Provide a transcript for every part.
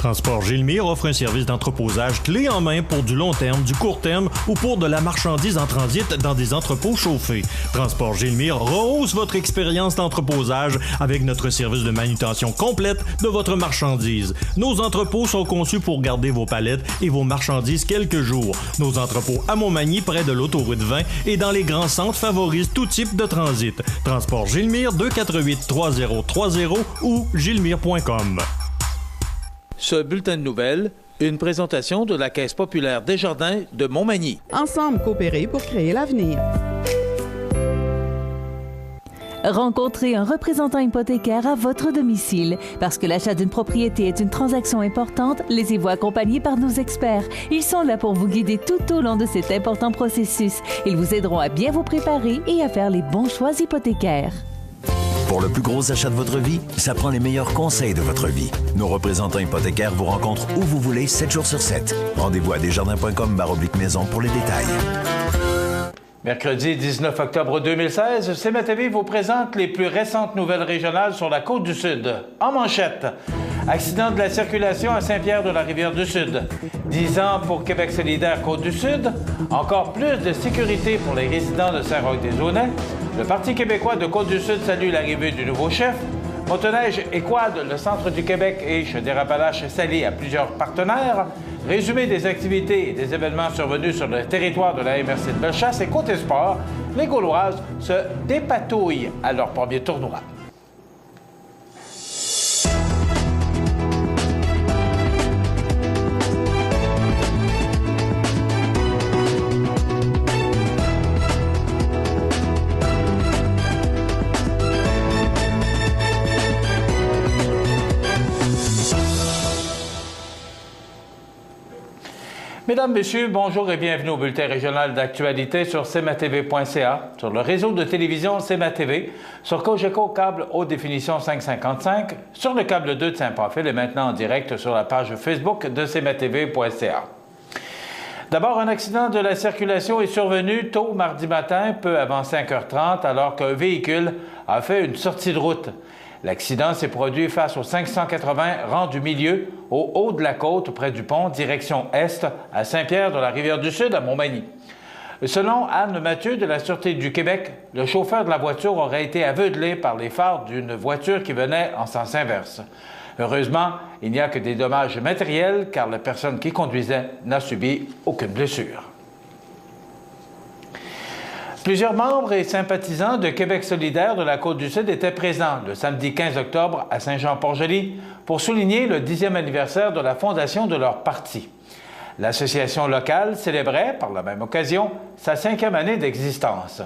Transport Gilmire offre un service d'entreposage clé en main pour du long terme, du court terme ou pour de la marchandise en transit dans des entrepôts chauffés. Transport Gilmire rehausse votre expérience d'entreposage avec notre service de manutention complète de votre marchandise. Nos entrepôts sont conçus pour garder vos palettes et vos marchandises quelques jours. Nos entrepôts à Montmagny, près de l'autoroute 20 et dans les grands centres favorisent tout type de transit. Transport Gilmire 248-3030 ou gilmire.com. Ce bulletin de nouvelles, une présentation de la Caisse populaire Desjardins de Montmagny. Ensemble, coopérer pour créer l'avenir. Rencontrez un représentant hypothécaire à votre domicile. Parce que l'achat d'une propriété est une transaction importante, laissez-vous accompagner par nos experts. Ils sont là pour vous guider tout au long de cet important processus. Ils vous aideront à bien vous préparer et à faire les bons choix hypothécaires. Pour le plus gros achat de votre vie, ça prend les meilleurs conseils de votre vie. Nos représentants hypothécaires vous rencontrent où vous voulez, 7 jours sur 7. Rendez-vous à desjardins.com/maison pour les détails. Mercredi 19 octobre 2016, CMA-TV vous présente les plus récentes nouvelles régionales sur la Côte-du-Sud. En manchette, accident de la circulation à Saint-Pierre-de-la-Rivière-du-Sud. 10 ans pour Québec solidaire Côte-du-Sud. Encore plus de sécurité pour les résidents de Saint-Roch-des-Aunais. Le Parti québécois de Côte-du-Sud salue l'arrivée du nouveau chef. Motoneige et Quad, le centre du Québec et Chaudière-Appalaches s'allient à plusieurs partenaires. Résumé des activités et des événements survenus sur le territoire de la MRC de Bellechasse et côté sport, les Gauloises se dépatouillent à leur premier tournoi. Mesdames, Messieurs, bonjour et bienvenue au bulletin régional d'actualité sur cmatv.ca, sur le réseau de télévision CMA-TV, sur Cogeco câble haute définition 555, sur le câble 2 de Saint-Paul et maintenant en direct sur la page Facebook de cmatv.ca. D'abord, un accident de la circulation est survenu tôt mardi matin, peu avant 5h30, alors qu'un véhicule a fait une sortie de route. L'accident s'est produit face au 580 rang du Milieu, au haut de la côte, près du pont, direction est, à Saint-Pierre-de-la-Rivière-du-Sud, à Montmagny. Selon Anne Mathieu de la Sûreté du Québec, le chauffeur de la voiture aurait été aveuglé par les phares d'une voiture qui venait en sens inverse. Heureusement, il n'y a que des dommages matériels, car la personne qui conduisait n'a subi aucune blessure. Plusieurs membres et sympathisants de Québec solidaire de la Côte-du-Sud étaient présents le samedi 15 octobre à Saint-Jean-Port-Joli pour souligner le 10e anniversaire de la fondation de leur parti. L'association locale célébrait, par la même occasion, sa 5e année d'existence.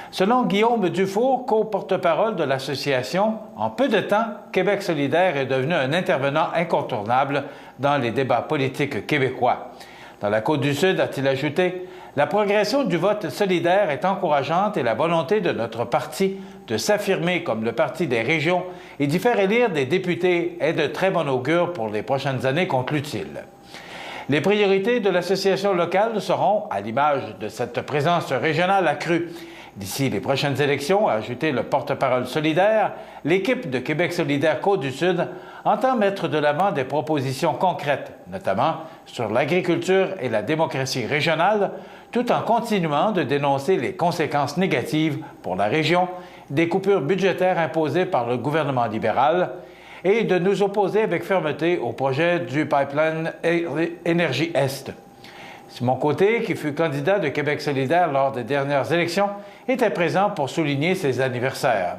Selon Guillaume Dufour, co-porte-parole de l'association, en peu de temps, Québec solidaire est devenu un intervenant incontournable dans les débats politiques québécois. Dans la Côte-du-Sud, a-t-il ajouté, la progression du vote solidaire est encourageante et la volonté de notre parti de s'affirmer comme le parti des régions et d'y faire élire des députés est de très bon augure pour les prochaines années, conclut-il. Les priorités de l'association locale seront, à l'image de cette présence régionale accrue, d'ici les prochaines élections, a ajouté le porte-parole solidaire, l'équipe de Québec solidaire Côte-du-Sud entend mettre de l'avant des propositions concrètes, notamment sur l'agriculture et la démocratie régionale, tout en continuant de dénoncer les conséquences négatives pour la région des coupures budgétaires imposées par le gouvernement libéral et de nous opposer avec fermeté au projet du pipeline Énergie Est. Simon Côté, qui fut candidat de Québec solidaire lors des dernières élections, était présent pour souligner ses anniversaires.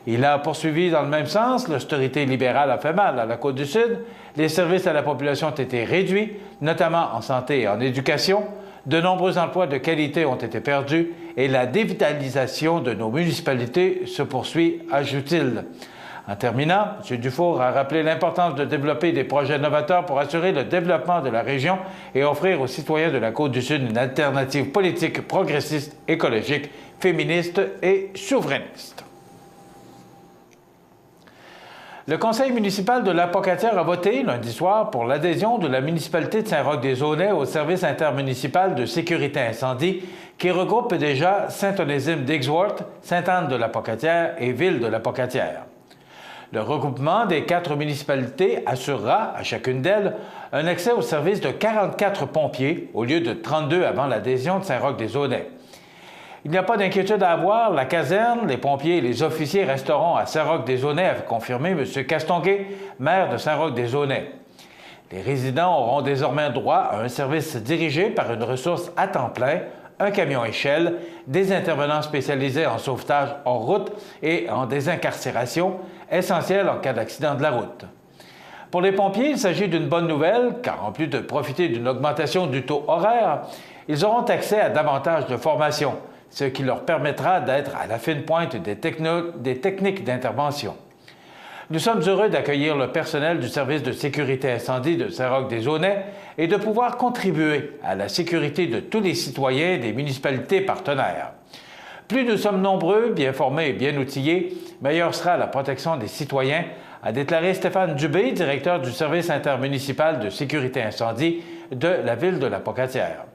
Il a poursuivi dans le même sens, l'austérité libérale a fait mal à la Côte-du-Sud, les services à la population ont été réduits, notamment en santé et en éducation, de nombreux emplois de qualité ont été perdus et la dévitalisation de nos municipalités se poursuit, ajoute-t-il. En terminant, M. Dufour a rappelé l'importance de développer des projets novateurs pour assurer le développement de la région et offrir aux citoyens de la Côte-du-Sud une alternative politique progressiste, écologique, féministe et souverainiste. Le conseil municipal de l'Apocatière a voté lundi soir pour l'adhésion de la municipalité de Saint-Roch-des-Aunais au service intermunicipal de sécurité incendie qui regroupe déjà Saint-Onésime d'Ixworth, Sainte-Anne de l'Apocatière et Ville de l'Apocatière. Le regroupement des 4 municipalités assurera à chacune d'elles un accès au service de 44 pompiers au lieu de 32 avant l'adhésion de Saint-Roch-des-Aunais. Il n'y a pas d'inquiétude à avoir, la caserne, les pompiers et les officiers resteront à Saint-Roch-des-Aunais, a confirmé M. Castonguay, maire de Saint-Roch-des-Aunais. Les résidents auront désormais droit à un service dirigé par une ressource à temps plein, un camion échelle, des intervenants spécialisés en sauvetage hors route et en désincarcération, essentiels en cas d'accident de la route. Pour les pompiers, il s'agit d'une bonne nouvelle, car en plus de profiter d'une augmentation du taux horaire, ils auront accès à davantage de formation, ce qui leur permettra d'être à la fine pointe des techniques d'intervention. Nous sommes heureux d'accueillir le personnel du service de sécurité incendie de Saint-Roch-des-Aunais et de pouvoir contribuer à la sécurité de tous les citoyens des municipalités partenaires. Plus nous sommes nombreux, bien formés et bien outillés, meilleure sera la protection des citoyens, a déclaré Stéphane Dubé, directeur du service intermunicipal de sécurité incendie de la ville de la Pocatière.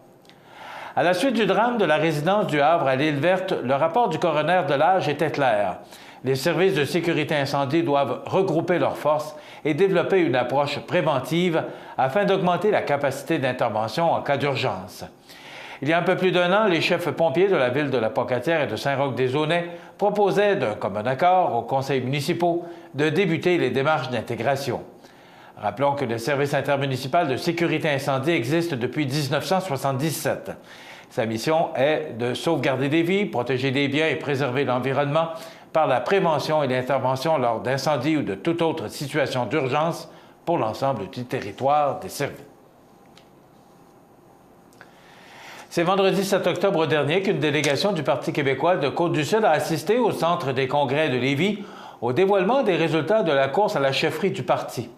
À la suite du drame de la résidence du Havre à l'île Verte, le rapport du coroner de l'Age était clair. Les services de sécurité incendie doivent regrouper leurs forces et développer une approche préventive afin d'augmenter la capacité d'intervention en cas d'urgence. Il y a un peu plus d'1 an, les chefs pompiers de la ville de la Pocatière et de Saint-Roch-des-Aunais proposaient d'un commun accord aux conseils municipaux de débuter les démarches d'intégration. Rappelons que le service intermunicipal de sécurité incendie existe depuis 1977. Sa mission est de sauvegarder des vies, protéger des biens et préserver l'environnement par la prévention et l'intervention lors d'incendies ou de toute autre situation d'urgence pour l'ensemble du territoire desservi. C'est vendredi 7 octobre dernier qu'une délégation du Parti québécois de Côte-du-Sud a assisté au Centre des congrès de Lévis au dévoilement des résultats de la course à la chefferie du parti.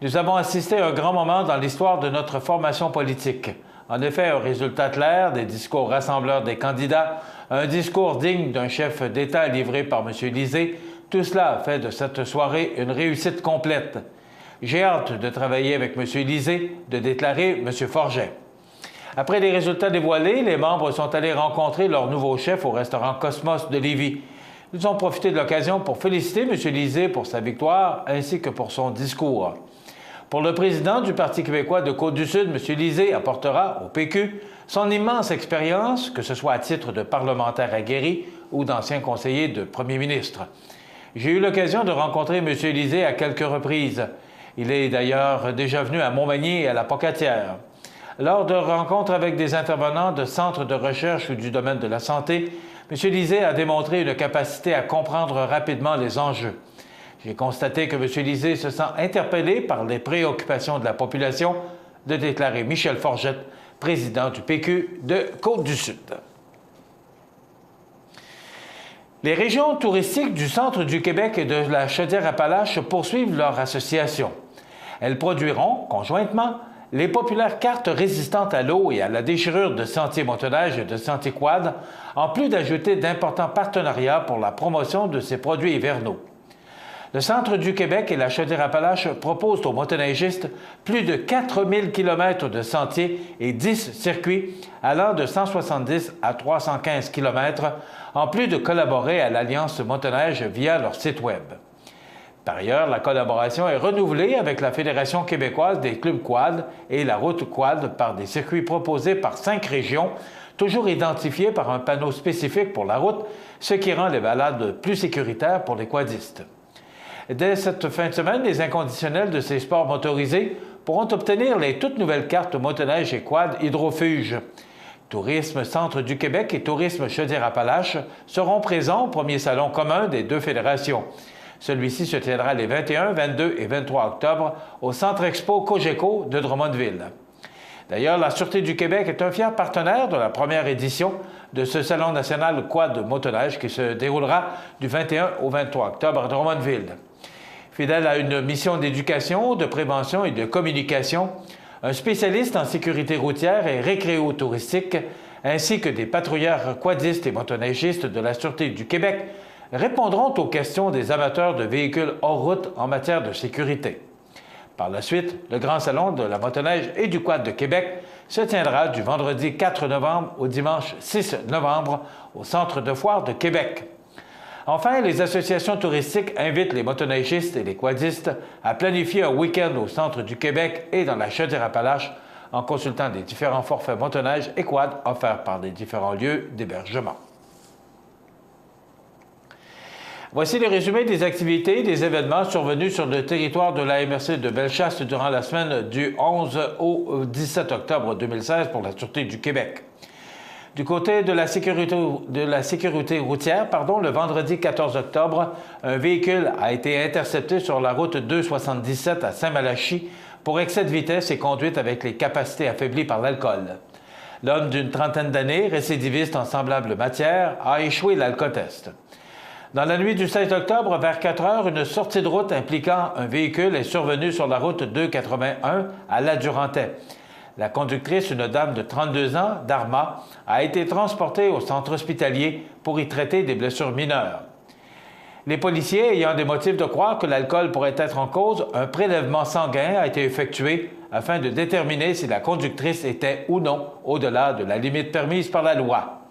Nous avons assisté à un grand moment dans l'histoire de notre formation politique. En effet, un résultat clair, des discours rassembleurs des candidats, un discours digne d'un chef d'État livré par M. Lisée, tout cela a fait de cette soirée une réussite complète. J'ai hâte de travailler avec M. Lisée, de déclarer M. Forget. Après les résultats dévoilés, les membres sont allés rencontrer leur nouveau chef au restaurant Cosmos de Lévis. Ils ont profité de l'occasion pour féliciter M. Lisée pour sa victoire ainsi que pour son discours. Pour le président du Parti québécois de Côte-du-Sud, M. Lisée apportera au PQ son immense expérience, que ce soit à titre de parlementaire aguerri ou d'ancien conseiller de premier ministre. J'ai eu l'occasion de rencontrer M. Lisée à quelques reprises. Il est d'ailleurs déjà venu à Montmagny et à la Pocatière. Lors de rencontres avec des intervenants de centres de recherche ou du domaine de la santé, M. Lisée a démontré une capacité à comprendre rapidement les enjeux. J'ai constaté que M. Lisée se sent interpellé par les préoccupations de la population, de déclarer Michel Forget, président du PQ de Côte-du-Sud. Les régions touristiques du centre du Québec et de la Chaudière-Appalaches poursuivent leur association. Elles produiront, conjointement, les populaires cartes résistantes à l'eau et à la déchirure de sentiers motoneige et de sentiers quad, en plus d'ajouter d'importants partenariats pour la promotion de ces produits hivernaux. Le Centre du Québec et la Chaudière-Appalaches proposent aux motoneigistes plus de 4000 km de sentiers et 10 circuits allant de 170 à 315 km, en plus de collaborer à l'Alliance motoneige via leur site Web. Par ailleurs, la collaboration est renouvelée avec la Fédération québécoise des clubs quad et la route quad par des circuits proposés par 5 régions, toujours identifiés par un panneau spécifique pour la route, ce qui rend les balades plus sécuritaires pour les quadistes. Dès cette fin de semaine, les inconditionnels de ces sports motorisés pourront obtenir les toutes nouvelles cartes motoneige et quad hydrofuge. Tourisme Centre du Québec et Tourisme Chaudière-Appalaches seront présents au premier salon commun des deux fédérations. Celui-ci se tiendra les 21, 22 et 23 octobre au Centre Expo Cogeco de Drummondville. D'ailleurs, la Sûreté du Québec est un fier partenaire de la première édition de ce Salon national quad motoneige qui se déroulera du 21 au 23 octobre à Drummondville. Fidèle à une mission d'éducation, de prévention et de communication, un spécialiste en sécurité routière et récréo-touristique, ainsi que des patrouilleurs quadistes et motoneigistes de la Sûreté du Québec répondront aux questions des amateurs de véhicules hors route en matière de sécurité. Par la suite, le Grand Salon de la motoneige et du quad de Québec se tiendra du vendredi 4 novembre au dimanche 6 novembre au Centre de foire de Québec. Enfin, les associations touristiques invitent les motoneigistes et les quadistes à planifier un week-end au centre du Québec et dans la Chaudière-Appalaches en consultant les différents forfaits motoneige et quad offerts par les différents lieux d'hébergement. Voici le résumé des activités et des événements survenus sur le territoire de la MRC de Bellechasse durant la semaine du 11 au 17 octobre 2016 pour la Sûreté du Québec. Du côté de la sécurité routière, le vendredi 14 octobre, un véhicule a été intercepté sur la route 277 à Saint-Malachie pour excès de vitesse et conduite avec les capacités affaiblies par l'alcool. L'homme d'une trentaine d'années, récidiviste en semblable matière, a échoué l'alcotest. Dans la nuit du 16 octobre, vers 4 heures, une sortie de route impliquant un véhicule est survenue sur la route 281 à La Durantais. La conductrice, une dame de 32 ans, d'Arma, a été transportée au centre hospitalier pour y traiter des blessures mineures. Les policiers ayant des motifs de croire que l'alcool pourrait être en cause, un prélèvement sanguin a été effectué afin de déterminer si la conductrice était ou non au-delà de la limite permise par la loi.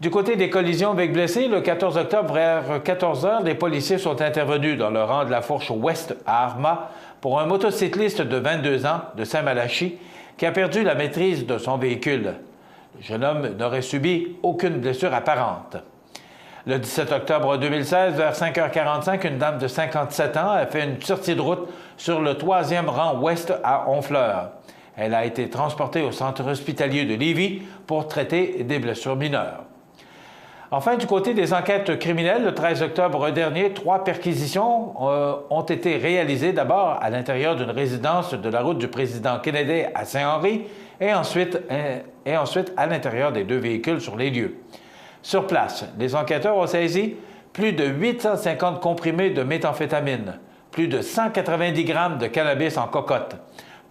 Du côté des collisions avec blessés, le 14 octobre, vers 14 heures, les policiers sont intervenus dans le rang de la Fourche Ouest à Arma pour un motocycliste de 22 ans de Saint-Malachie qui a perdu la maîtrise de son véhicule. Le jeune homme n'aurait subi aucune blessure apparente. Le 17 octobre 2016, vers 5h45, une dame de 57 ans a fait une sortie de route sur le 3e rang ouest à Honfleur. Elle a été transportée au centre hospitalier de Lévis pour traiter des blessures mineures. Enfin, du côté des enquêtes criminelles, le 13 octobre dernier, 3 perquisitions ont été réalisées d'abord à l'intérieur d'une résidence de la route du président Kennedy à Saint-Henri et ensuite à l'intérieur des 2 véhicules sur les lieux. Sur place, les enquêteurs ont saisi plus de 850 comprimés de méthamphétamine, plus de 190 grammes de cannabis en cocotte,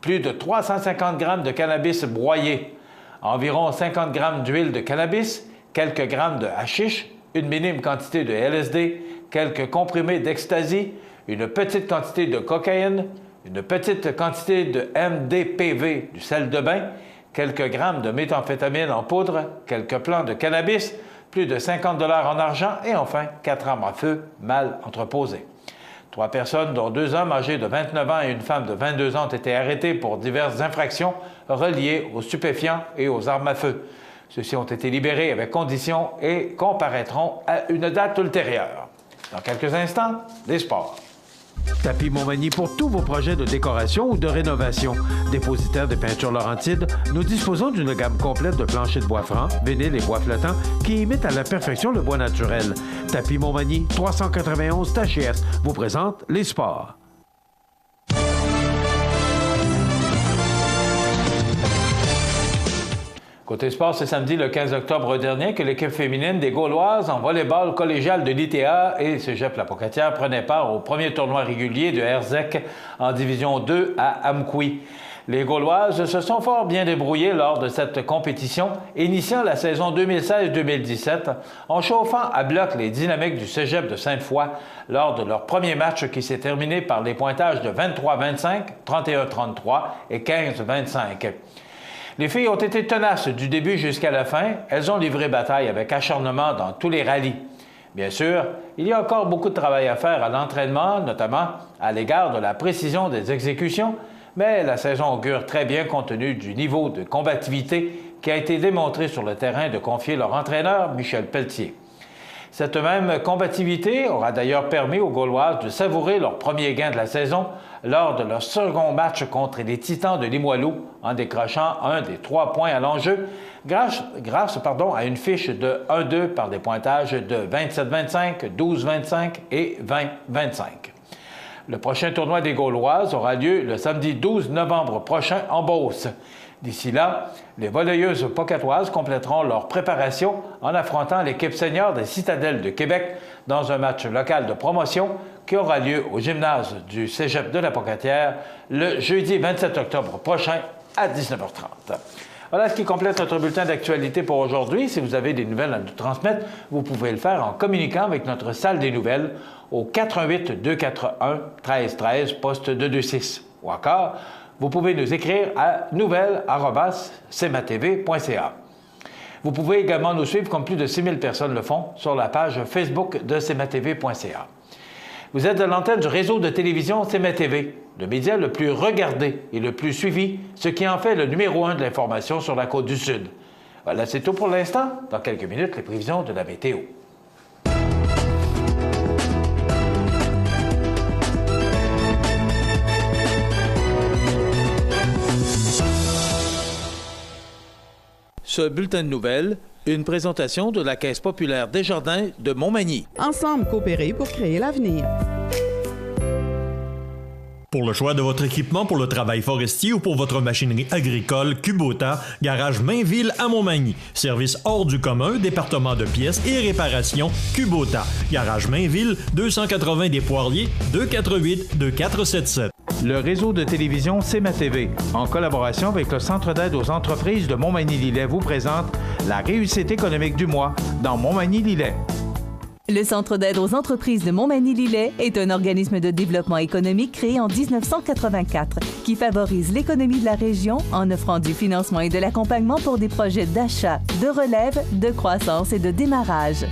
plus de 350 grammes de cannabis broyé, environ 50 grammes d'huile de cannabis, quelques grammes de hashish, une minime quantité de LSD, quelques comprimés d'ecstasy, une petite quantité de cocaïne, une petite quantité de MDPV, du sel de bain, quelques grammes de méthamphétamine en poudre, quelques plants de cannabis, plus de 50 $ en argent et enfin 4 armes à feu mal entreposées. 3 personnes, dont 2 hommes âgés de 29 ans et une femme de 22 ans, ont été arrêtés pour diverses infractions reliées aux stupéfiants et aux armes à feu. Ceux-ci ont été libérés avec conditions et comparaîtront à une date ultérieure. Dans quelques instants, les sports. Tapis Montmagny pour tous vos projets de décoration ou de rénovation. Dépositaire de peintures Laurentides, nous disposons d'une gamme complète de planchers de bois franc, vinyle et bois flottant qui imitent à la perfection le bois naturel. Tapis Montmagny, 391 THS, vous présente les sports. Côté sport, c'est samedi le 15 octobre dernier que l'équipe féminine des Gauloises en volleyball collégial de l'ITA et Cégep La Pocatière prenait part au premier tournoi régulier de RZEC en Division 2 à Amqui. Les Gauloises se sont fort bien débrouillées lors de cette compétition, initiant la saison 2016-2017 en chauffant à bloc les dynamiques du Cégep de Sainte-Foy lors de leur premier match qui s'est terminé par les pointages de 23-25, 31-33 et 15-25. Les filles ont été tenaces du début jusqu'à la fin. Elles ont livré bataille avec acharnement dans tous les rallyes. Bien sûr, il y a encore beaucoup de travail à faire à l'entraînement, notamment à l'égard de la précision des exécutions, mais la saison augure très bien compte tenu du niveau de combativité qui a été démontré sur le terrain de confier leur entraîneur, Michel Pelletier. Cette même combativité aura d'ailleurs permis aux Gauloises de savourer leur premier gain de la saison lors de leur second match contre les Titans de Limoilou en décrochant un des 3 points à l'enjeu grâce à une fiche de 1-2 par des pointages de 27-25, 12-25 et 20-25. Le prochain tournoi des Gauloises aura lieu le samedi 12 novembre prochain en Beauce. D'ici là, les volleyeuses pocatoises compléteront leur préparation en affrontant l'équipe senior des Citadelles de Québec dans un match local de promotion qui aura lieu au gymnase du Cégep de la Pocatière le jeudi 27 octobre prochain à 19h30. Voilà ce qui complète notre bulletin d'actualité pour aujourd'hui. Si vous avez des nouvelles à nous transmettre, vous pouvez le faire en communiquant avec notre salle des nouvelles au 88 241 1313 poste 226 ou encore vous pouvez nous écrire à nouvelles@cmatv.ca. Vous pouvez également nous suivre, comme plus de 6000 personnes le font, sur la page Facebook de cmatv.ca. Vous êtes à l'antenne du réseau de télévision CMA-TV, le média le plus regardé et le plus suivi, ce qui en fait le numéro 1 de l'information sur la Côte-du-Sud. Voilà, c'est tout pour l'instant. Dans quelques minutes, les prévisions de la météo. Ce bulletin de nouvelles, une présentation de la Caisse populaire Desjardins de Montmagny. Ensemble coopérer pour créer l'avenir. Pour le choix de votre équipement pour le travail forestier ou pour votre machinerie agricole, Kubota, garage Mainville à Montmagny. Service hors du commun, département de pièces et réparation, Kubota. Garage Mainville, 280 des Poiriers, 248-2477. Le réseau de télévision CMA-TV, en collaboration avec le Centre d'aide aux entreprises de Montmagny-Lillet, vous présente la réussite économique du mois dans Montmagny-Lillet. Le Centre d'aide aux entreprises de Montmagny-Lillet est un organisme de développement économique créé en 1984 qui favorise l'économie de la région en offrant du financement et de l'accompagnement pour des projets d'achat, de relève, de croissance et de démarrage.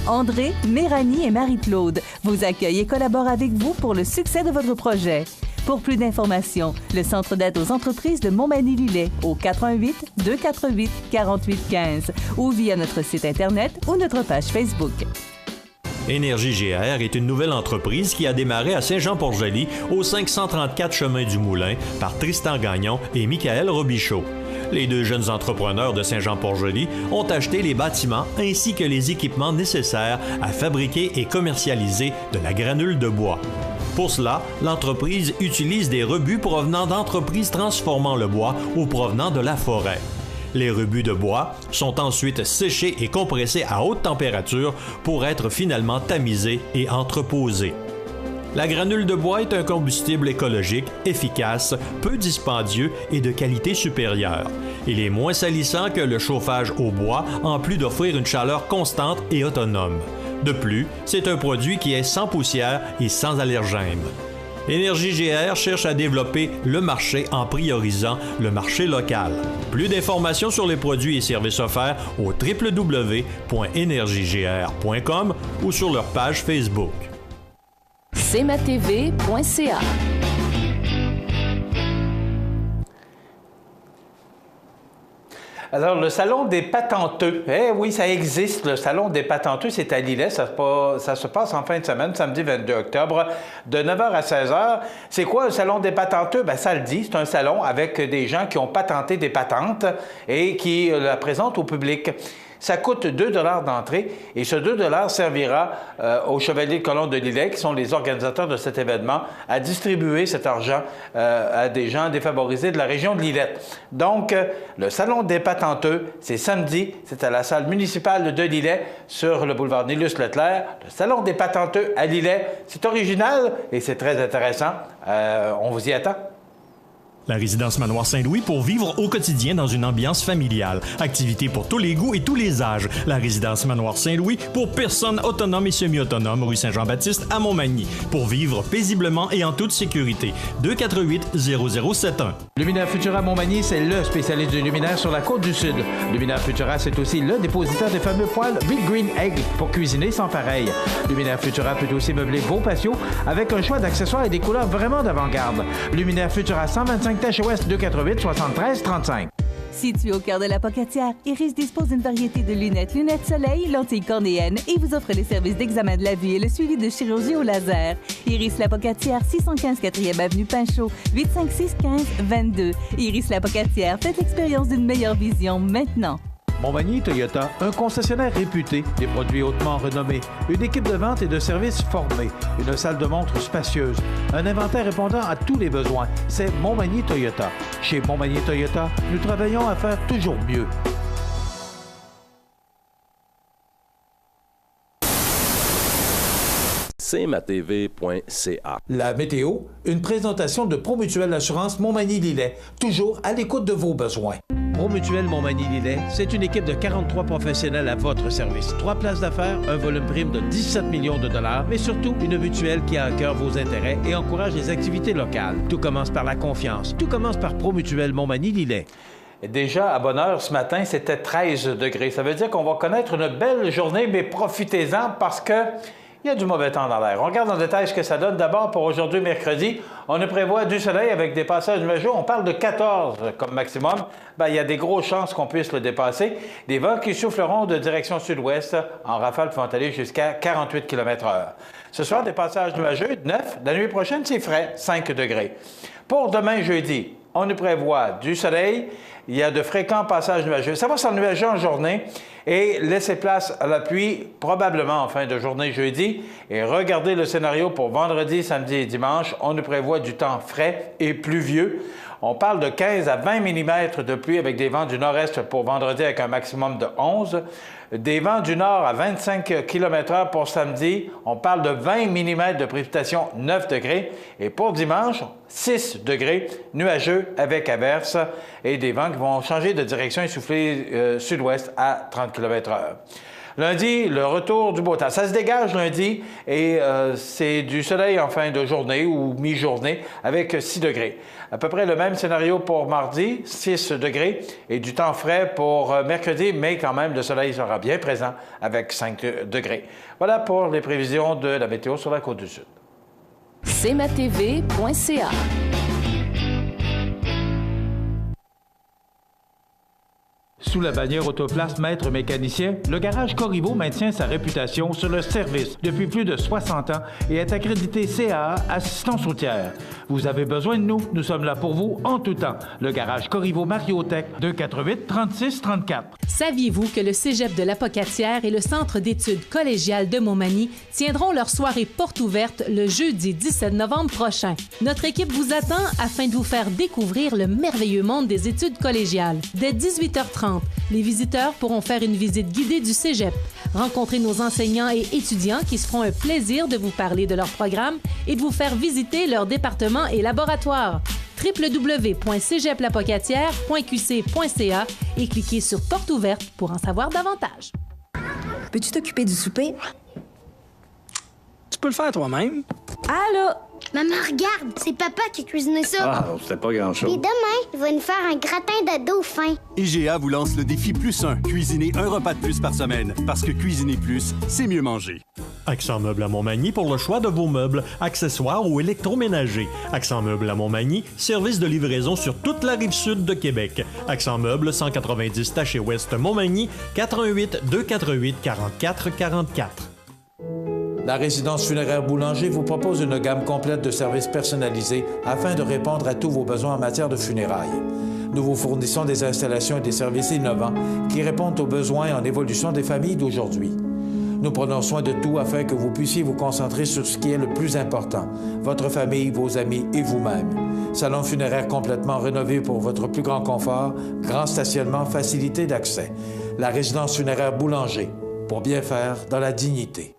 André, Méranie et Marie-Claude vous accueillent et collaborent avec vous pour le succès de votre projet. Pour plus d'informations, le Centre d'aide aux entreprises de Montmagny-Lillet au 418-248-4815 ou via notre site Internet ou notre page Facebook. Énergie GR est une nouvelle entreprise qui a démarré à Saint-Jean-Port-Joli au 534 chemin du Moulin par Tristan Gagnon et Michael Robichaud. Les deux jeunes entrepreneurs de Saint-Jean-Port-Joli ont acheté les bâtiments ainsi que les équipements nécessaires à fabriquer et commercialiser de la granule de bois. Pour cela, l'entreprise utilise des rebuts provenant d'entreprises transformant le bois ou provenant de la forêt. Les rebuts de bois sont ensuite séchés et compressés à haute température pour être finalement tamisés et entreposés. La granule de bois est un combustible écologique, efficace, peu dispendieux et de qualité supérieure. Il est moins salissant que le chauffage au bois, en plus d'offrir une chaleur constante et autonome. De plus, c'est un produit qui est sans poussière et sans allergènes. Énergie GR cherche à développer le marché en priorisant le marché local. Plus d'informations sur les produits et services offerts au www.energiegr.com ou sur leur page Facebook. cmatv.ca. Alors, le Salon des patenteux. Eh oui, ça existe, le Salon des patenteux, c'est à Lillet. Ça se passe en fin de semaine, samedi 22 octobre, de 9h à 16h. C'est quoi un Salon des patenteux? Bien, ça le dit, c'est un salon avec des gens qui ont patenté des patentes et qui la présentent au public. Ça coûte 2 $ d'entrée et ce 2 $ servira aux Chevaliers de Colomb de Lillet, qui sont les organisateurs de cet événement, à distribuer cet argent à des gens défavorisés de la région de Lillet. Donc, le Salon des patenteux, c'est samedi, c'est à la salle municipale de Lillet, sur le boulevard Nélus-Leclerc. Le Salon des patenteux à Lillet, c'est original et c'est très intéressant. On vous y attend. La résidence Manoir Saint-Louis pour vivre au quotidien dans une ambiance familiale. Activités pour tous les goûts et tous les âges. La résidence Manoir Saint-Louis pour personnes autonomes et semi-autonomes, rue Saint-Jean-Baptiste à Montmagny. Pour vivre paisiblement et en toute sécurité. 248-0071. Luminaire Futura Montmagny, c'est le spécialiste du luminaire sur la Côte-du-Sud. Luminaire Futura, c'est aussi le dépositaire des fameux poêles Big Green Egg pour cuisiner sans pareil. Luminaire Futura peut aussi meubler vos patios avec un choix d'accessoires et des couleurs vraiment d'avant-garde. Luminaire Futura, 125 Tache Ouest, 248-73-35. Situé au cœur de la Pocatière, Iris dispose d'une variété de lunettes soleil, lentilles cornéennes et vous offre les services d'examen de la vue et le suivi de chirurgie au laser. Iris la Pocatière, 615 4e avenue Pinchot, 856-15-22. Iris la Pocatière, faites l'expérience d'une meilleure vision maintenant. Montmagny Toyota, un concessionnaire réputé, des produits hautement renommés, une équipe de vente et de services formée, une salle de montre spacieuse, un inventaire répondant à tous les besoins. C'est Montmagny Toyota. Chez Montmagny Toyota, nous travaillons à faire toujours mieux. cmatv.ca. La météo, une présentation de Promutuelle Assurance Montmagny-Lillet, toujours à l'écoute de vos besoins. Promutuelle Montmagny-Lillet, c'est une équipe de 43 professionnels à votre service. 3 places d'affaires, un volume prime de 17 millions de dollars, mais surtout une mutuelle qui a à cœur vos intérêts et encourage les activités locales. Tout commence par la confiance. Tout commence par Promutuelle Montmagny-Lillet. Déjà, à bonne heure, ce matin, c'était 13 degrés. Ça veut dire qu'on va connaître une belle journée, mais profitez-en parce que il y a du mauvais temps dans l'air. On regarde en détail ce que ça donne. D'abord, pour aujourd'hui, mercredi, on nous prévoit du soleil avec des passages nuageux. On parle de 14 comme maximum. Bien, il y a des grosses chances qu'on puisse le dépasser. Des vents qui souffleront de direction sud-ouest en rafale pouvant aller jusqu'à 48 km/h. Ce soir, des passages nuageux, 9. La nuit prochaine, c'est frais, 5 degrés. Pour demain, jeudi, on nous prévoit du soleil. Il y a de fréquents passages nuageux. Ça va s'ennuager en journée et laisser place à la pluie probablement en fin de journée jeudi. Et regardez le scénario pour vendredi, samedi et dimanche. On nous prévoit du temps frais et pluvieux. On parle de 15 à 20 mm de pluie avec des vents du nord-est pour vendredi avec un maximum de 11. Des vents du nord à 25 km/h pour samedi. On parle de 20 mm de précipitation, 9 degrés. Et pour dimanche, 6 degrés, nuageux avec averse et des vents qui vont changer de direction et souffler sud-ouest à 30 km/h. Lundi, le retour du beau temps. Ça se dégage lundi et c'est du soleil en fin de journée ou mi-journée avec 6 degrés. À peu près le même scénario pour mardi, 6 degrés et du temps frais pour mercredi, mais quand même le soleil sera bien présent avec 5 degrés. Voilà pour les prévisions de la météo sur la Côte-du-Sud. cmatv.ca. Sous la bannière Autoplace Maître Mécanicien, le garage Corriveau maintient sa réputation sur le service depuis plus de 60 ans et est accrédité CAA Assistance routière. Vous avez besoin de nous, nous sommes là pour vous en tout temps. Le garage Corriveau Mariotech, 248 36 34. Saviez-vous que le Cégep de l'Apocatière et le Centre d'études collégiales de Montmagny tiendront leur soirée porte ouverte le jeudi 17 novembre prochain? Notre équipe vous attend afin de vous faire découvrir le merveilleux monde des études collégiales. Dès 18h30, les visiteurs pourront faire une visite guidée du Cégep, rencontrer nos enseignants et étudiants qui se feront un plaisir de vous parler de leur programme et de vous faire visiter leur département et laboratoire. www.cégeplapocatière.qc.ca et cliquez sur Porte ouverte pour en savoir davantage. Peux-tu t'occuper du souper? Tu peux le faire toi-même. Allô? Maman, regarde, c'est papa qui a cuisiné ça. Ah, c'était pas grand-chose. Et demain, il va nous faire un gratin de dauphin. IGA vous lance le défi +1. Cuisiner un repas de plus par semaine. Parce que cuisiner plus, c'est mieux manger. Accent Meubles à Montmagny pour le choix de vos meubles, accessoires ou électroménagers. Accent Meubles à Montmagny, service de livraison sur toute la rive sud de Québec. Accent Meubles, 190 Taché Ouest Montmagny, 88 248 44 44. La résidence funéraire Boulanger vous propose une gamme complète de services personnalisés afin de répondre à tous vos besoins en matière de funérailles. Nous vous fournissons des installations et des services innovants qui répondent aux besoins en évolution des familles d'aujourd'hui. Nous prenons soin de tout afin que vous puissiez vous concentrer sur ce qui est le plus important, votre famille, vos amis et vous-même. Salon funéraire complètement rénové pour votre plus grand confort, grand stationnement, facilité d'accès. La résidence funéraire Boulanger, pour bien faire dans la dignité.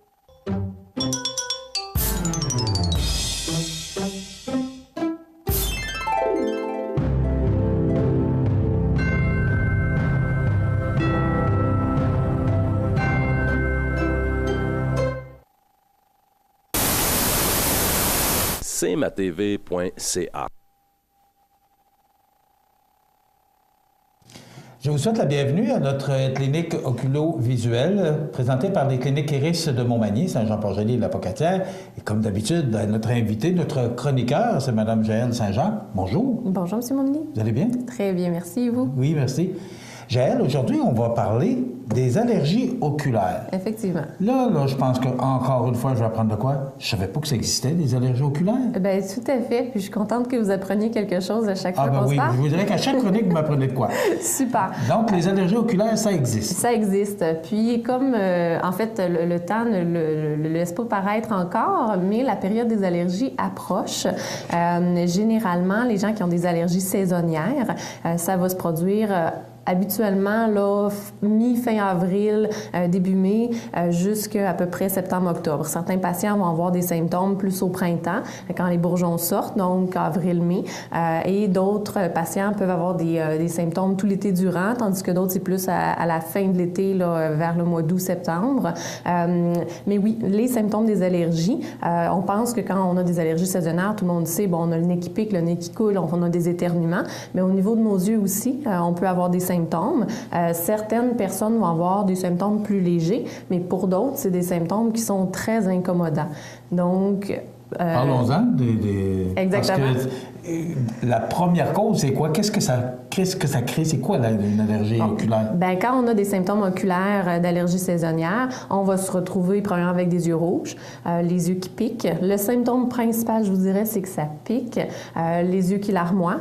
cmatv.ca. Je vous souhaite la bienvenue à notre clinique oculo-visuelle présentée par les cliniques Iris de Montmagny, Saint-Jean-Port-Joli et l'Apocatière. Et comme d'habitude, notre invité, notre chroniqueur, c'est Mme Jaëlle Saint-Jean. Bonjour. Bonjour, M. Montmagny. Vous allez bien? Très bien, merci. Et vous? Oui, merci. Jaëlle, aujourd'hui, on va parler des allergies oculaires. Effectivement. Là, je pense qu'encore une fois, je vais apprendre de quoi? Je savais pas que ça existait, des allergies oculaires. Bien, tout à fait. Puis je suis contente que vous appreniez quelque chose à chaque fois qu'on se parle. Je vous dirais qu'à chaque chronique, vous m'apprenez de quoi. Super. Donc, les allergies oculaires, ça existe. Ça existe. Puis, comme, en fait, le temps ne le laisse pas paraître encore, mais la période des allergies approche. Généralement, les gens qui ont des allergies saisonnières, ça va se produire habituellement, là, mi-fin avril, début mai, jusqu'à peu près septembre-octobre. Certains patients vont avoir des symptômes plus au printemps, quand les bourgeons sortent, donc avril-mai, et d'autres patients peuvent avoir des symptômes tout l'été durant, tandis que d'autres, c'est plus à la fin de l'été, là, vers le mois d'août-septembre. Mais oui, les symptômes des allergies, on pense que quand on a des allergies saisonnières, tout le monde sait, bon, on a le nez qui pique, le nez qui coule, on a des éternuements, mais au niveau de nos yeux aussi, on peut avoir des symptômes. Certaines personnes vont avoir des symptômes plus légers, mais pour d'autres, c'est des symptômes qui sont très incommodants. Donc, parlons-en exactement. Parce que la première cause, c'est quoi? Qu'est-ce que ça crée? C'est quoi une allergie oculaire? Bien, quand on a des symptômes oculaires d'allergie saisonnière, on va se retrouver premièrement avec des yeux rouges, les yeux qui piquent. Le symptôme principal, je vous dirais, c'est que ça pique, les yeux qui larmoient,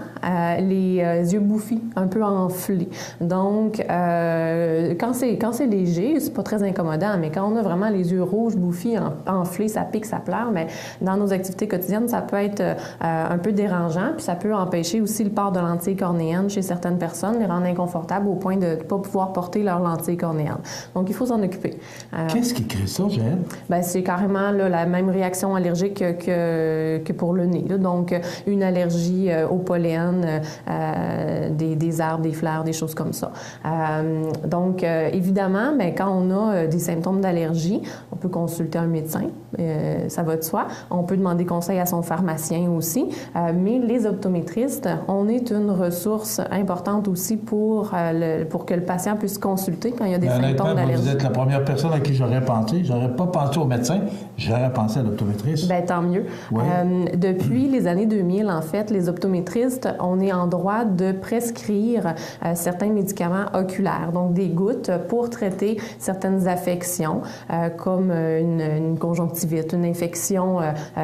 les yeux bouffis, un peu enflés. Donc, quand c'est léger, c'est pas très incommodant, mais quand on a vraiment les yeux rouges, bouffis, enflés, ça pique, ça pleure, mais dans nos activités quotidiennes, ça peut être un peu dérangeant, puis ça peut empêcher aussi le port de lentilles cornéennes chez certaines personnes, les rendre inconfortables au point de ne pas pouvoir porter leurs lentilles cornéennes. Donc, il faut s'en occuper. Qu'est-ce qui crée ça, Joëlle? Bien, c'est carrément là, la même réaction allergique que pour le nez. Là. Donc, une allergie au pollen, des arbres, des fleurs, des choses comme ça. Donc, évidemment, bien, quand on a des symptômes d'allergie, on peut consulter un médecin, ça va de soi. On peut demander conseil à son pharmacien aussi, mais les optométristes, on est une ressource importante aussi pour que le patient puisse consulter quand il y a des symptômes d'allergie. Vous êtes la première personne à qui j'aurais pensé. J'aurais pas pensé au médecin, j'aurais pensé à l'optométriste. Bien, tant mieux. Oui. Depuis les années 2000, en fait, les optométristes, on est en droit de prescrire certains médicaments oculaires, donc des gouttes pour traiter certaines affections, comme une conjonctivite, une infection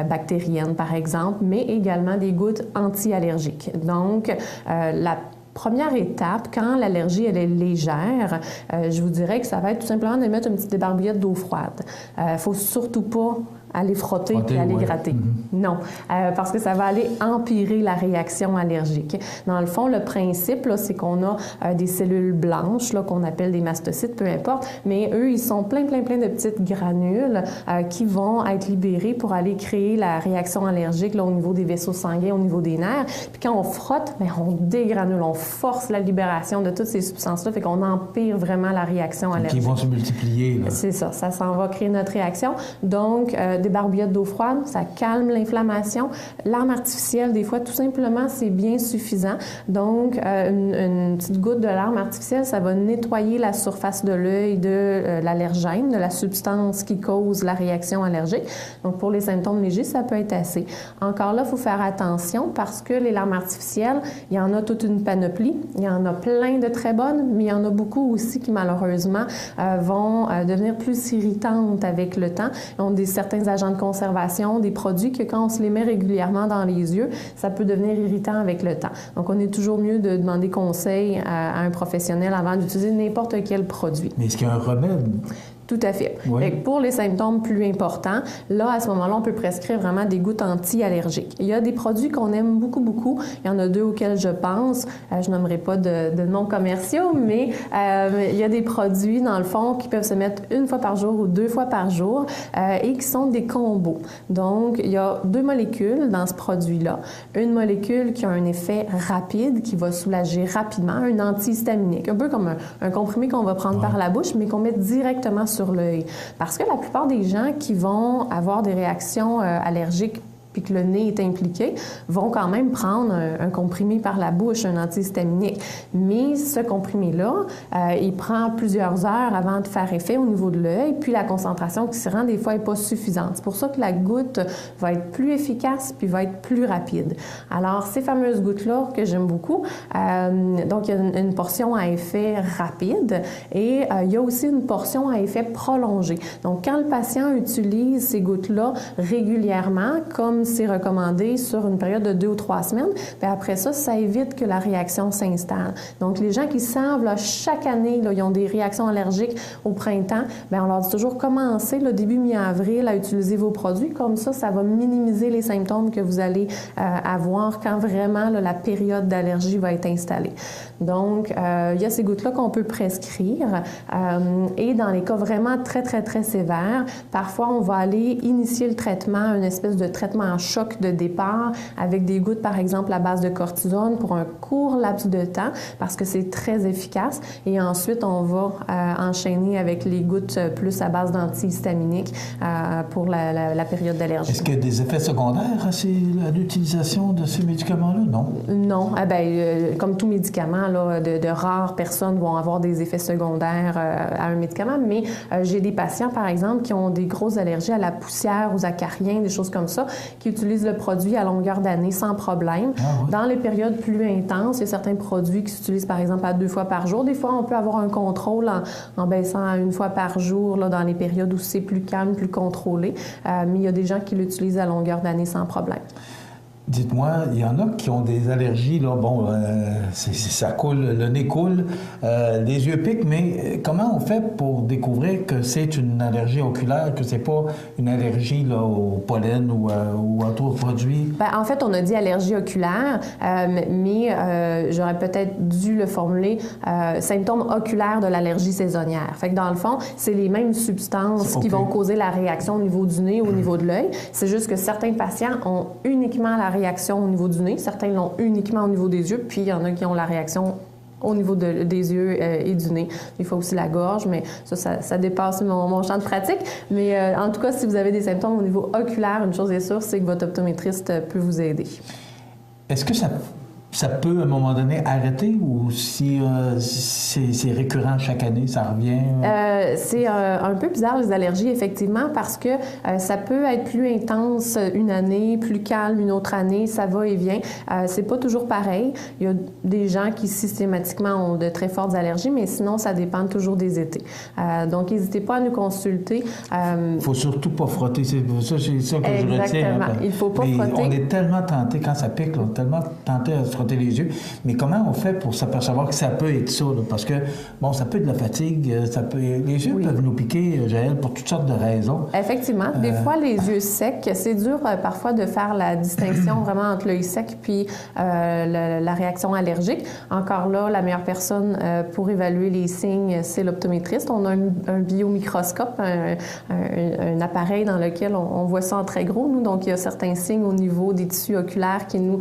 bactérienne, par exemple, mais également des gouttes anti-allergiques. Donc, la première étape, quand l'allergie elle est légère, je vous dirais que ça va être tout simplement de mettre une petite débarbouillette d'eau froide. Faut surtout pas aller frotter et aller gratter. Non, parce que ça va aller empirer la réaction allergique. Dans le fond, le principe, là, c'est qu'on a des cellules blanches, là, qu'on appelle des mastocytes, peu importe, mais eux, ils sont plein de petites granules qui vont être libérées pour aller créer la réaction allergique là, au niveau des vaisseaux sanguins, au niveau des nerfs. Puis quand on frotte, bien, on dégranule, on force la libération de toutes ces substances-là, fait qu'on empire vraiment la réaction allergique. Qui vont se multiplier. Là. C'est ça, ça s'en va créer notre réaction. Donc, des barbouillettes d'eau froide, ça calme l'inflammation. L'arme artificielle, des fois, tout simplement, c'est bien suffisant. Donc, une petite goutte de larme artificielle, ça va nettoyer la surface de l'œil de l'allergène, de la substance qui cause la réaction allergique. Donc, pour les symptômes légers, ça peut être assez. Encore là, il faut faire attention parce que les larmes artificielles, il y en a toute une panoplie. Il y en a plein de très bonnes, mais il y en a beaucoup aussi qui, malheureusement, vont devenir plus irritantes avec le temps. Ils ont certains agents de conservation, des produits que quand on se les met régulièrement dans les yeux, ça peut devenir irritant avec le temps. Donc, on est toujours mieux de demander conseil à un professionnel avant d'utiliser n'importe quel produit. Mais est-ce qu'il y a un remède? Tout à fait. Oui. Fait que pour les symptômes plus importants, là, à ce moment-là, on peut prescrire vraiment des gouttes anti-allergiques. Il y a des produits qu'on aime beaucoup. Il y en a deux auxquels je pense. Je nommerai pas de noms commerciaux, mais il y a des produits, dans le fond, qui peuvent se mettre une fois par jour ou 2 fois par jour et qui sont des combos. Donc, il y a 2 molécules dans ce produit-là. Une molécule qui a un effet rapide, qui va soulager rapidement, un antihistaminique, un peu comme un comprimé qu'on va prendre par la bouche, mais qu'on met directement sur l'œil. Parce que la plupart des gens qui vont avoir des réactions allergiques puis que le nez est impliqué, vont quand même prendre un comprimé par la bouche, un antihistaminique. Mais ce comprimé-là, il prend plusieurs heures avant de faire effet au niveau de l'œil, puis la concentration qui s'y rend, des fois, n'est pas suffisante. C'est pour ça que la goutte va être plus efficace puis va être plus rapide. Alors, ces fameuses gouttes-là que j'aime beaucoup, donc il y a une portion à effet rapide et il y a aussi une portion à effet prolongé. Donc, quand le patient utilise ces gouttes-là régulièrement, comme comme c'est recommandé, sur une période de 2 ou 3 semaines, bien après ça, ça évite que la réaction s'installe. Donc, les gens qui savent, là, chaque année, là, ils ont des réactions allergiques au printemps, bien, on leur dit toujours commencez le début mi-avril à utiliser vos produits. Comme ça va minimiser les symptômes que vous allez avoir quand vraiment là, la période d'allergie va être installée. Donc, il y a ces gouttes-là qu'on peut prescrire. Et dans les cas vraiment très, très, très sévères, parfois, on va aller initier le traitement, une espèce de traitement en choc de départ avec des gouttes, par exemple, à base de cortisone pour un court laps de temps parce que c'est très efficace. Et ensuite, on va enchaîner avec les gouttes plus à base d'antihistaminiques pour la période d'allergie. Est-ce qu'il y a des effets secondaires à l'utilisation de ces médicaments-là? Non? Non. Comme tout médicament, là, de rares personnes vont avoir des effets secondaires à un médicament, mais j'ai des patients, par exemple, qui ont des grosses allergies à la poussière, aux acariens, des choses comme ça, qui utilisent le produit à longueur d'année sans problème. Ah, oui. Dans les périodes plus intenses, il y a certains produits qui s'utilisent, par exemple, à 2 fois par jour. Des fois, on peut avoir un contrôle en baissant à 1 fois par jour là, dans les périodes où c'est plus calme, plus contrôlé. Mais il y a des gens qui l'utilisent à longueur d'année sans problème. Dites-moi, il y en a qui ont des allergies, là, bon, ça coule, le nez coule, les yeux piquent, mais comment on fait pour découvrir que c'est une allergie oculaire, que c'est pas une allergie là, au pollen ou à d'autres produits? Bien, en fait, on a dit allergie oculaire, mais j'aurais peut-être dû le formuler symptômes oculaires de l'allergie saisonnière. Fait que dans le fond, c'est les mêmes substances qui vont causer la réaction au niveau du nez ou au niveau de l'œil. C'est juste que certains patients ont uniquement la réaction au niveau du nez, certains l'ont uniquement au niveau des yeux, puis il y en a qui ont la réaction au niveau des yeux et du nez. Des fois aussi la gorge, mais ça dépasse mon champ de pratique. Mais en tout cas, si vous avez des symptômes au niveau oculaire, une chose est sûre, c'est que votre optométriste peut vous aider. Est-ce que ça peut, à un moment donné, arrêter ou si c'est récurrent chaque année, ça revient? C'est un peu bizarre, les allergies, effectivement, parce que ça peut être plus intense une année, plus calme une autre année, ça va et vient. C'est pas toujours pareil. Il y a des gens qui, systématiquement, ont de très fortes allergies, mais sinon, ça dépend toujours des étés. Donc, n'hésitez pas à nous consulter. Il ne faut surtout pas frotter. C'est ça que je retiens. Exactement. Il ne faut pas frotter. On est tellement tenté, quand ça pique, on est tellement tenté à se frotter les yeux. Mais comment on fait pour s'apercevoir que ça peut être ça? Là? Parce que, bon, ça peut être de la fatigue, les yeux peuvent nous piquer, Jaël, pour toutes sortes de raisons. Effectivement. Des fois, les yeux secs, c'est dur parfois de faire la distinction vraiment entre l'œil sec puis la réaction allergique. Encore là, la meilleure personne pour évaluer les signes, c'est l'optométriste. On a un biomicroscope, un appareil dans lequel on voit ça en très gros, nous. Donc, il y a certains signes au niveau des tissus oculaires qui nous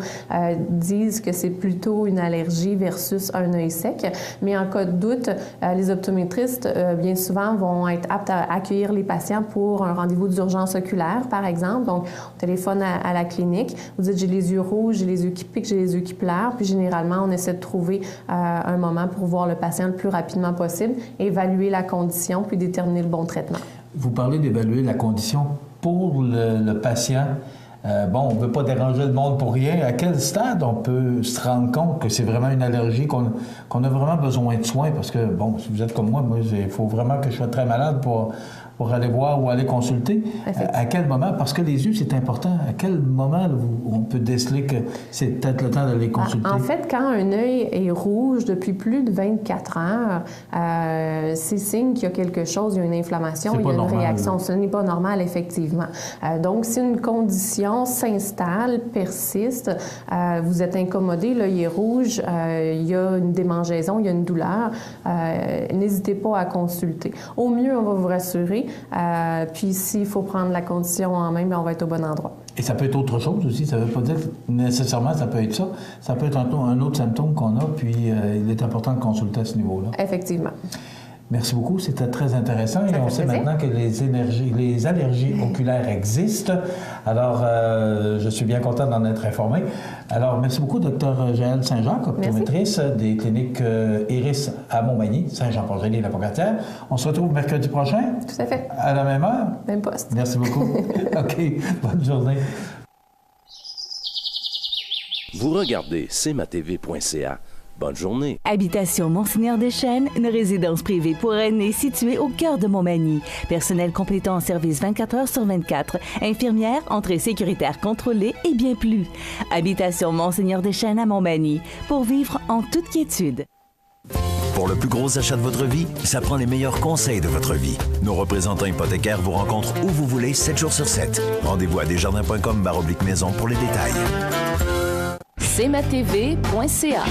disent que c'est plutôt une allergie versus un œil sec. Mais en cas de doute, les optométristes, bien souvent, vont être aptes à accueillir les patients pour un rendez-vous d'urgence oculaire, par exemple. Donc, on téléphone à la clinique. Vous dites, j'ai les yeux rouges, j'ai les yeux qui piquent, j'ai les yeux qui pleurent. Puis, généralement, on essaie de trouver un moment pour voir le patient le plus rapidement possible, évaluer la condition, puis déterminer le bon traitement. Vous parlez d'évaluer la condition pour le patient. On ne veut pas déranger le monde pour rien. À quel stade on peut se rendre compte que c'est vraiment une allergie, qu'on a vraiment besoin de soins? Parce que, bon, si vous êtes comme moi, il faut vraiment que je sois très malade pour aller voir ou aller consulter. À quel moment? Parce que les yeux, c'est important. À quel moment on peut déceler que c'est peut-être le temps d'aller consulter? En fait, quand un œil est rouge depuis plus de 24 heures, c'est signe qu'il y a quelque chose, il y a une inflammation, il y a une réaction. Ce n'est pas normal, effectivement. Donc, si une condition s'installe, persiste, vous êtes incommodé, l'œil est rouge, il y a une démangeaison, il y a une douleur, n'hésitez pas à consulter. Au mieux, on va vous rassurer. Puis s'il faut prendre la condition en main, bien, on va être au bon endroit. Et ça peut être autre chose aussi. Ça ne veut pas dire que nécessairement ça peut être ça. Ça peut être un autre symptôme qu'on a, puis il est important de consulter à ce niveau-là. Effectivement. Merci beaucoup, c'était très intéressant. Et on sait maintenant que les allergies oculaires existent. Alors, je suis bien content d'en être informé. Alors, merci beaucoup, Dr. Jaël Saint-Jacques, optométrice des cliniques Iris à Montmagny, Saint-Jean-Port-Joli, la Pocatière. On se retrouve mercredi prochain. Tout à fait. À la même heure. Même poste. Merci beaucoup. OK, bonne journée. Vous regardez cmatv.ca, Bonne journée. Habitation Monseigneur-des-Chênes, une résidence privée pour aînés située au cœur de Montmagny. Personnel complétant en service 24 heures sur 24. Infirmière, entrée sécuritaire contrôlée et bien plus. Habitation Monseigneur-des-Chênes à Montmagny. Pour vivre en toute quiétude. Pour le plus gros achat de votre vie, ça prend les meilleurs conseils de votre vie. Nos représentants hypothécaires vous rencontrent où vous voulez, 7 jours sur 7. Rendez-vous à desjardins.com/maison pour les détails. cmatv.ca.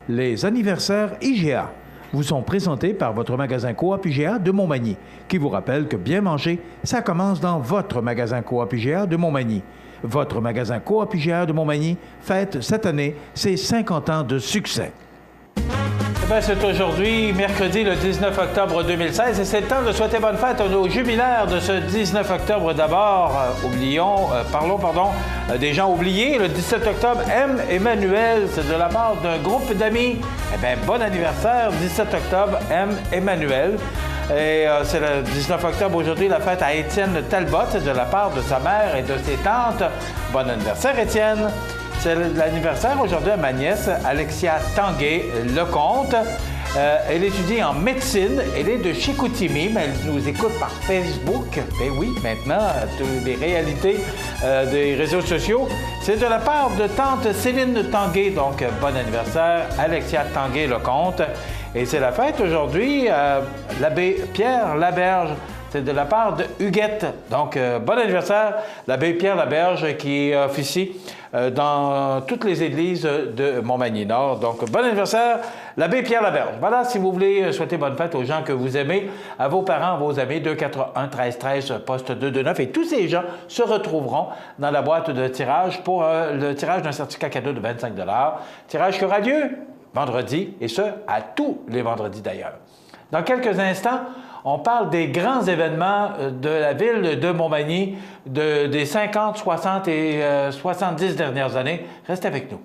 Les anniversaires IGA vous sont présentés par votre magasin Coop IGA de Montmagny, qui vous rappelle que bien manger, ça commence dans votre magasin Coop IGA de Montmagny. Votre magasin Coop IGA de Montmagny fête cette année ses 50 ans de succès. C'est aujourd'hui, mercredi, le 19 octobre 2016, et c'est le temps de souhaiter bonne fête à nos jubilaires de ce 19 octobre. D'abord, parlons des gens oubliés. Le 17 octobre, M. Emmanuel, c'est de la part d'un groupe d'amis. Eh bien, bon anniversaire, 17 octobre, M. Emmanuel. Et c'est le 19 octobre aujourd'hui, la fête à Étienne Talbot, c'est de la part de sa mère et de ses tantes. Bon anniversaire, Étienne. C'est l'anniversaire aujourd'hui à ma nièce, Alexia Tanguay-Lecomte. Elle étudie en médecine. Elle est de Chicoutimi, mais elle nous écoute par Facebook. Ben oui, maintenant, toutes les réalités des réseaux sociaux. C'est de la part de tante Céline Tanguay. Donc, bon anniversaire, Alexia Tanguay-Lecomte. Et c'est la fête aujourd'hui, l'abbé Pierre Laberge. C'est de la part de Huguette. Donc, bon anniversaire, l'abbé Pierre Laberge qui officie dans toutes les églises de Montmagny-Nord. Donc, bon anniversaire, l'abbé Pierre Laberge. Voilà, si vous voulez souhaiter bonne fête aux gens que vous aimez, à vos parents, à vos amis, 241-1313, poste 229. Et tous ces gens se retrouveront dans la boîte de tirage pour le tirage d'un certificat cadeau de 25 $. Tirage qui aura lieu vendredi, et ce, à tous les vendredis d'ailleurs. Dans quelques instants, on parle des grands événements de la ville de Montmagny des 50, 60 et 70 dernières années. Restez avec nous.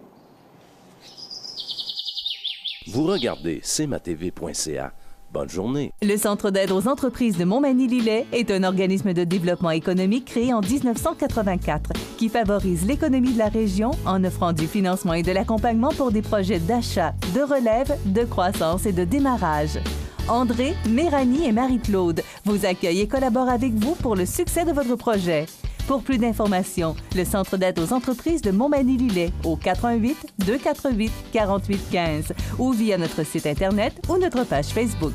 Vous regardez cmatv.ca. Bonne journée. Le Centre d'aide aux entreprises de Montmagny-Lillet est un organisme de développement économique créé en 1984 qui favorise l'économie de la région en offrant du financement et de l'accompagnement pour des projets d'achat, de relève, de croissance et de démarrage. André, Méranie et Marie-Claude vous accueillent et collaborent avec vous pour le succès de votre projet. Pour plus d'informations, le Centre d'aide aux entreprises de Montmagny-Lillet au 418-248-4815 ou via notre site Internet ou notre page Facebook.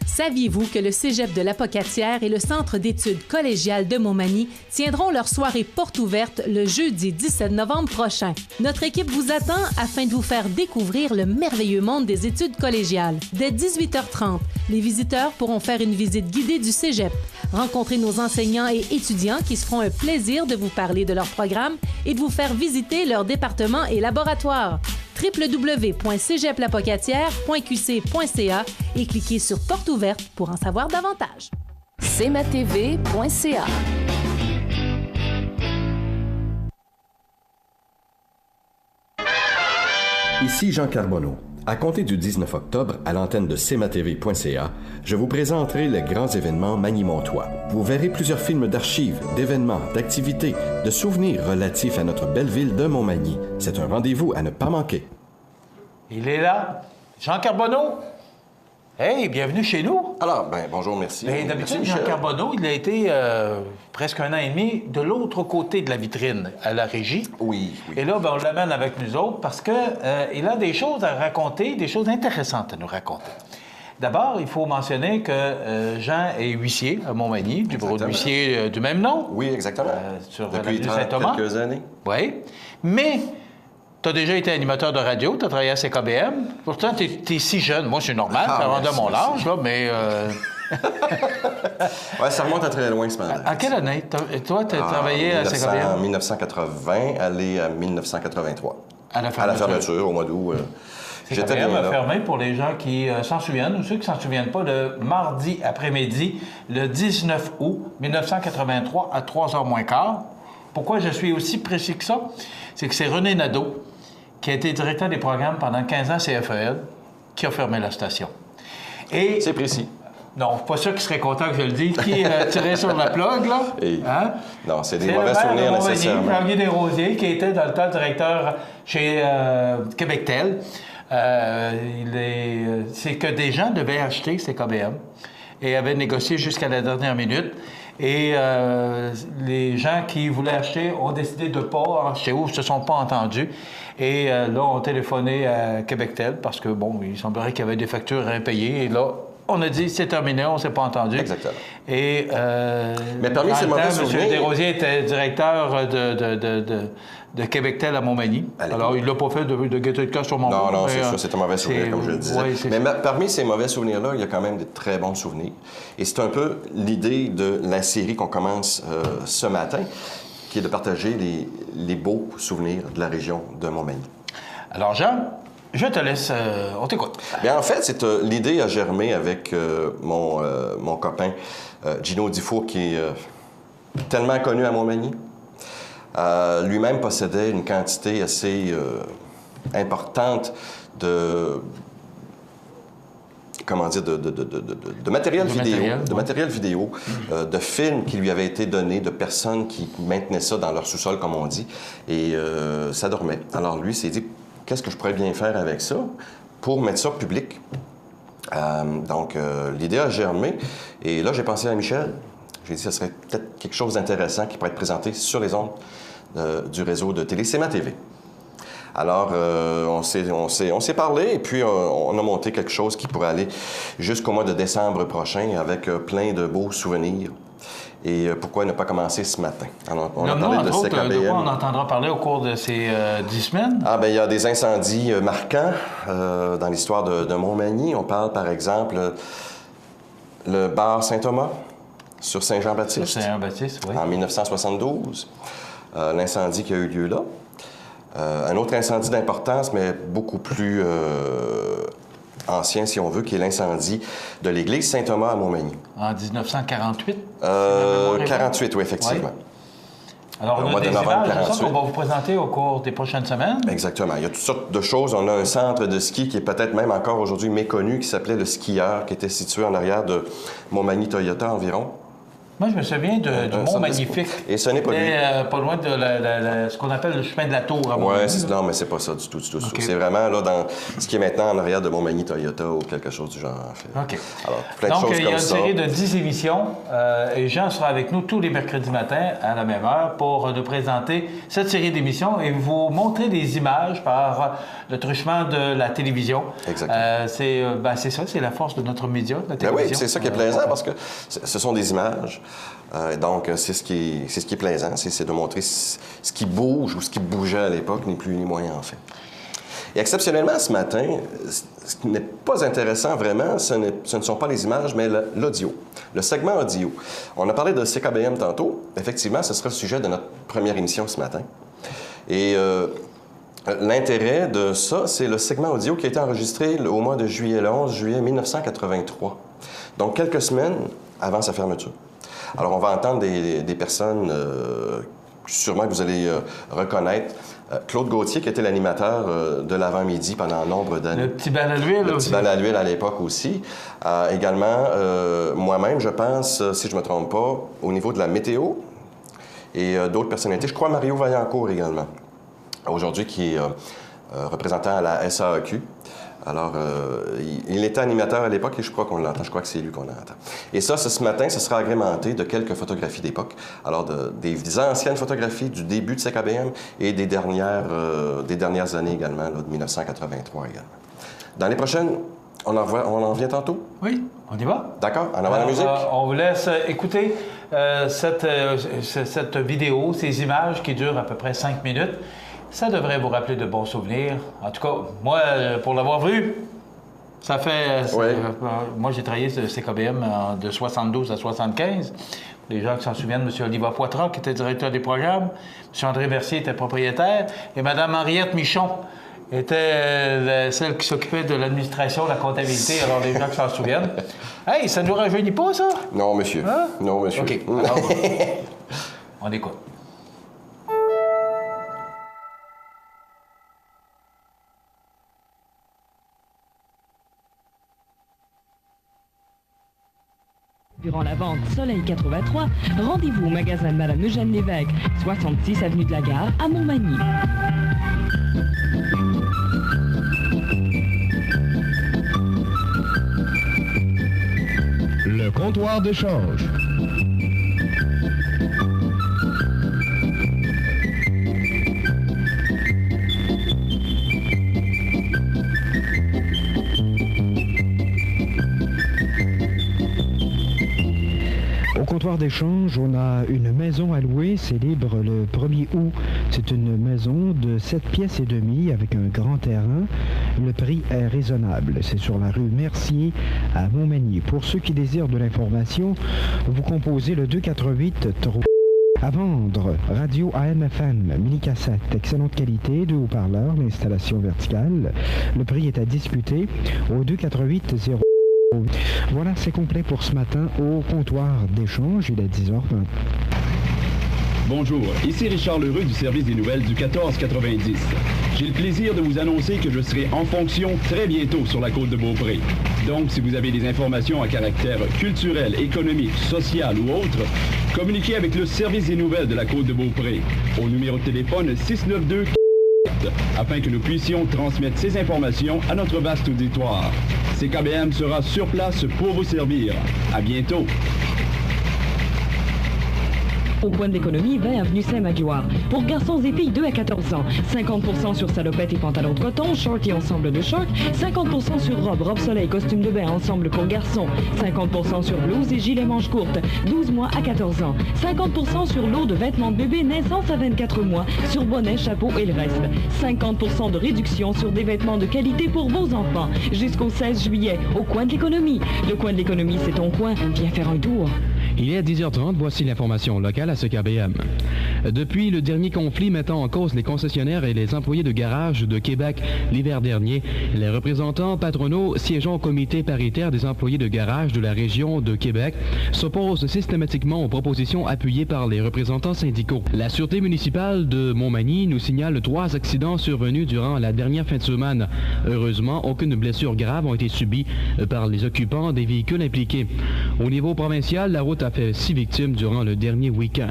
Saviez-vous que le Cégep de l'Apocatière et le Centre d'études collégiales de Montmagny tiendront leur soirée porte ouverte le jeudi 17 novembre prochain? Notre équipe vous attend afin de vous faire découvrir le merveilleux monde des études collégiales. Dès 18h30, les visiteurs pourront faire une visite guidée du Cégep, rencontrer nos enseignants et étudiants qui se feront un plaisir de vous parler de leur programme et de vous faire visiter leur département et laboratoire. www.cégeplapocatière.qc.ca et cliquez sur Porte ouverte pour en savoir davantage. cmatv.ca. Ici Jean Carbonneau. À compter du 19 octobre, à l'antenne de cmatv.ca, je vous présenterai les grands événements Magny-Montois. Vous verrez plusieurs films d'archives, d'événements, d'activités, de souvenirs relatifs à notre belle ville de Montmagny. C'est un rendez-vous à ne pas manquer. Il est là, Jean Carbonneau. Hey, bienvenue chez nous. Alors, bonjour, merci. D'habitude, Jean Carbonneau, il a été presque 1 an et demi de l'autre côté de la vitrine, à la régie. Oui. Et là, on l'amène avec nous autres parce qu'il a des choses à raconter, des choses intéressantes à nous raconter. D'abord, il faut mentionner que Jean est huissier à Montmagny, du bureau de huissier du même nom. Oui, exactement. Depuis quelques années. Oui. Mais tu as déjà été animateur de radio, tu as travaillé à CKBM. Pourtant, tu es si jeune. Moi, c'est normal, ça rentre de mon âge, là, mais... Oui, ça remonte à très loin, ce moment-là. À quelle année? Toi, tu as travaillé à CKBM? En 1980, allé à 1983. À la fermeture, au mois d'août. J'étais bien là. Fermé pour les gens qui s'en souviennent, ou ceux qui ne s'en souviennent pas, le mardi après-midi, le 19 août 1983, à 3h moins quart. Pourquoi je suis aussi précis que ça? C'est que c'est René Nadeau, qui a été directeur des programmes pendant 15 ans à CFEL, qui a fermé la station. Et c'est précis. Non, pas sûr qu'il serait content que je le dise. Qui tirait sur la plug, là? Hein? Non, c'est des mauvais souvenirs nécessairement. Jean-Guy Desrosiers, qui était dans le temps directeur chez Québectel. C'est que des gens devaient acheter CKBM et avaient négocié jusqu'à la dernière minute. Et les gens qui voulaient acheter ont décidé de ne pas acheter ou ne se sont pas entendus. Et là, on téléphoné à Québectel parce que, bon, il semblerait qu'il y avait des factures impayées. Et là, on a dit, c'est terminé, on ne s'est pas entendu. Exactement. Et mais parmi ces mauvais souvenirs... M. Desrosiers était directeur de Québectel à Montmagny. Alors, il ne l'a pas fait de gaieté de cœur sur mon Non, non, c'est sûr, c'est un mauvais souvenir, comme je le disais. Oui, mais parmi ces mauvais souvenirs-là, il y a quand même des très bons souvenirs. Et c'est un peu l'idée de la série qu'on commence ce matin, qui est de partager les beaux souvenirs de la région de Montmagny. Alors, Jean, je te laisse, on t'écoute. Bien, en fait, l'idée a germé avec mon copain Gino Dufour, qui est tellement connu à Montmagny. Lui-même possédait une quantité assez importante de matériel vidéo, de films qui lui avaient été donnés, de personnes qui maintenaient ça dans leur sous-sol, comme on dit, et ça dormait. Alors lui s'est dit, qu'est-ce que je pourrais bien faire avec ça pour mettre ça public? Donc l'idée a germé, et là j'ai pensé à Michel. J'ai dit que ce serait peut-être quelque chose d'intéressant qui pourrait être présenté sur les ondes du réseau de télé CMA TV. Alors, on s'est parlé et puis on a monté quelque chose qui pourrait aller jusqu'au mois de décembre prochain avec plein de beaux souvenirs. Et pourquoi ne pas commencer ce matin? Alors, on a parlé de CKBM. De quoi on entendra parler au cours de ces 10 semaines? Ah, bien, il y a des incendies marquants dans l'histoire de Montmagny. On parle, par exemple, le bar Saint-Thomas sur Saint-Jean-Baptiste. Sur Saint-Jean-Baptiste, oui. En 1972. L'incendie qui a eu lieu là. Un autre incendie d'importance, mais beaucoup plus ancien, si on veut, qui est l'incendie de l'église Saint-Thomas à Montmagny. En 1948? 48, oui, effectivement. Oui. Alors, on a des images de ça qu'on va vous présenter au cours des prochaines semaines. Exactement. Il y a toutes sortes de choses. On a un centre de ski qui est peut-être même encore aujourd'hui méconnu, qui s'appelait le Skieur, qui était situé en arrière de Montmagny Toyota environ. Moi, je me souviens du Mont Magnifique. Et ce n'est pas lui. Pas loin de ce qu'on appelle le chemin de la Tour. Oui, non, mais c'est pas ça du tout. Okay. C'est vraiment là dans ce qui est maintenant en arrière de Montmagny Toyota ou quelque chose du genre. En fait. OK. Alors, plein de choses comme ça. Donc, il y a une série de 10 émissions et Jean sera avec nous tous les mercredis matins à la même heure pour nous présenter cette série d'émissions et vous montrer des images par le truchement de la télévision. Exactement. C'est ça, c'est la force de notre média, la télévision. Oui, c'est ça qui est plaisant parce que ce sont des images. Donc, c'est ce qui est plaisant, c'est de montrer ce qui bouge ou ce qui bougeait à l'époque, ni plus ni moins, en fait. Et exceptionnellement, ce matin, ce qui n'est pas intéressant vraiment, ce ne sont pas les images, mais l'audio, le segment audio. On a parlé de CKBM tantôt. Effectivement, ce sera le sujet de notre première émission ce matin. Et l'intérêt de ça, c'est le segment audio qui a été enregistré au mois de juillet, le 11 juillet 1983. Donc, quelques semaines avant sa fermeture. Alors, on va entendre des personnes, sûrement que vous allez reconnaître. Claude Gauthier, qui était l'animateur de l'avant-midi pendant nombre d'années. Le petit bal à l'huile, Le petit bal à l'huile à l'époque aussi. Également, moi-même, je pense, si je ne me trompe pas, au niveau de la météo et d'autres personnalités. Je crois Mario Vaillancourt également, aujourd'hui qui est représentant à la SAAQ. Alors, il était animateur à l'époque et je crois qu'on l'entend. Je crois que c'est lui qu'on entend. Et ça, ce matin, ce sera agrémenté de quelques photographies d'époque. Alors, des anciennes photographies du début de CKBM et des dernières années également, là, de 1983 également. Dans les prochaines, on en revient tantôt? Oui, on y va. D'accord, en avant la musique. On vous laisse écouter cette vidéo, ces images qui durent à peu près 5 minutes. Ça devrait vous rappeler de bons souvenirs. En tout cas, moi, pour l'avoir vu, ça fait... Oui. Moi, j'ai travaillé sur CKBM de 72 à 75. Les gens qui s'en souviennent, M. Olivier Poitras, qui était directeur des programmes, M. André Mercier était propriétaire, et Mme Henriette Michon était celle qui s'occupait de l'administration, de la comptabilité. Alors, les gens qui s'en souviennent. Hey, ça ne nous rajeunit pas, ça? Non, monsieur. Hein? Non, monsieur. OK. Alors, on écoute. durant la vente Soleil 83, rendez-vous au magasin de Madame Eugène Lévesque, 66 avenue de la Gare, à Montmagny. Le comptoir d'échange. Au comptoir d'échange, on a une maison à louer, c'est libre le 1er août. C'est une maison de 7 pièces et demie avec un grand terrain. Le prix est raisonnable. C'est sur la rue Mercier à Montmagny. Pour ceux qui désirent de l'information, vous composez le 248 3. À vendre, radio AM/FM, mini-cassette, excellente qualité, 2 haut-parleurs, l'installation verticale. Le prix est à discuter au 248 0. Voilà, c'est complet pour ce matin au comptoir d'échange. Il est 10h20. Bonjour, ici Richard Lheureux du service des nouvelles du 1490. J'ai le plaisir de vous annoncer que je serai en fonction très bientôt sur la côte de Beaupré. Donc, si vous avez des informations à caractère culturel, économique, social ou autre, communiquez avec le service des nouvelles de la côte de Beaupré au numéro de téléphone 692 afin que nous puissions transmettre ces informations à notre vaste auditoire. CKBM sera sur place pour vous servir. À bientôt. Au coin de l'économie, 20 avenue Saint-Magloire. Pour garçons et filles 2 à 14 ans, 50% sur salopettes et pantalons de coton, shorts et ensemble de shorts, 50% sur robes soleil, costume de bain, ensemble pour garçons, 50% sur blouses et gilets manches courtes, 12 mois à 14 ans, 50% sur lot de vêtements de bébé naissance à 24 mois, sur bonnet, chapeau et le reste, 50% de réduction sur des vêtements de qualité pour vos enfants, jusqu'au 16 juillet, au coin de l'économie. Le coin de l'économie, c'est ton coin, viens faire un tour. Il est 10h30, voici l'information locale à CKBM. Depuis le dernier conflit mettant en cause les concessionnaires et les employés de garage de Québec l'hiver dernier, les représentants patronaux siégeant au comité paritaire des employés de garage de la région de Québec s'opposent systématiquement aux propositions appuyées par les représentants syndicaux. La Sûreté municipale de Montmagny nous signale 3 accidents survenus durant la dernière fin de semaine. Heureusement, aucune blessure grave n'a été subie par les occupants des véhicules impliqués. Au niveau provincial, la route a fait 6 victimes durant le dernier week-end.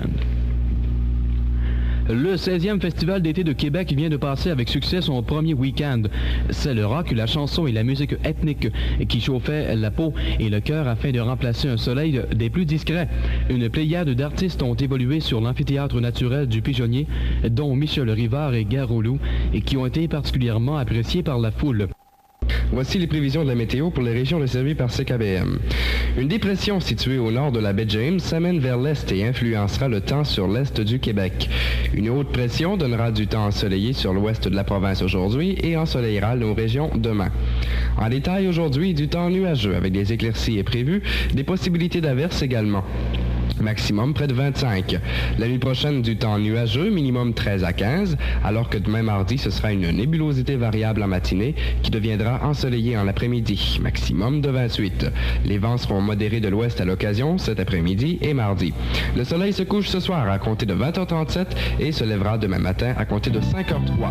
Le 16e Festival d'été de Québec vient de passer avec succès son premier week-end. C'est le rock, la chanson et la musique ethnique qui chauffaient la peau et le cœur afin de remplacer un soleil des plus discrets. Une pléiade d'artistes ont évolué sur l'amphithéâtre naturel du Pigeonnier, dont Michel Rivard et Garolou, et qui ont été particulièrement appréciés par la foule. Voici les prévisions de la météo pour les régions desservies par CKBM. Une dépression située au nord de la baie James s'amène vers l'est et influencera le temps sur l'est du Québec. Une haute pression donnera du temps ensoleillé sur l'ouest de la province aujourd'hui et ensoleillera nos régions demain. En détail aujourd'hui, du temps nuageux avec des éclaircies est prévu, des possibilités d'averses également. Maximum près de 25. La nuit prochaine, du temps nuageux, minimum 13 à 15, alors que demain mardi, ce sera une nébulosité variable en matinée qui deviendra ensoleillée en après-midi, maximum de 28. Les vents seront modérés de l'ouest à l'occasion cet après-midi et mardi. Le soleil se couche ce soir à compter de 20h37 et se lèvera demain matin à compter de 5h03.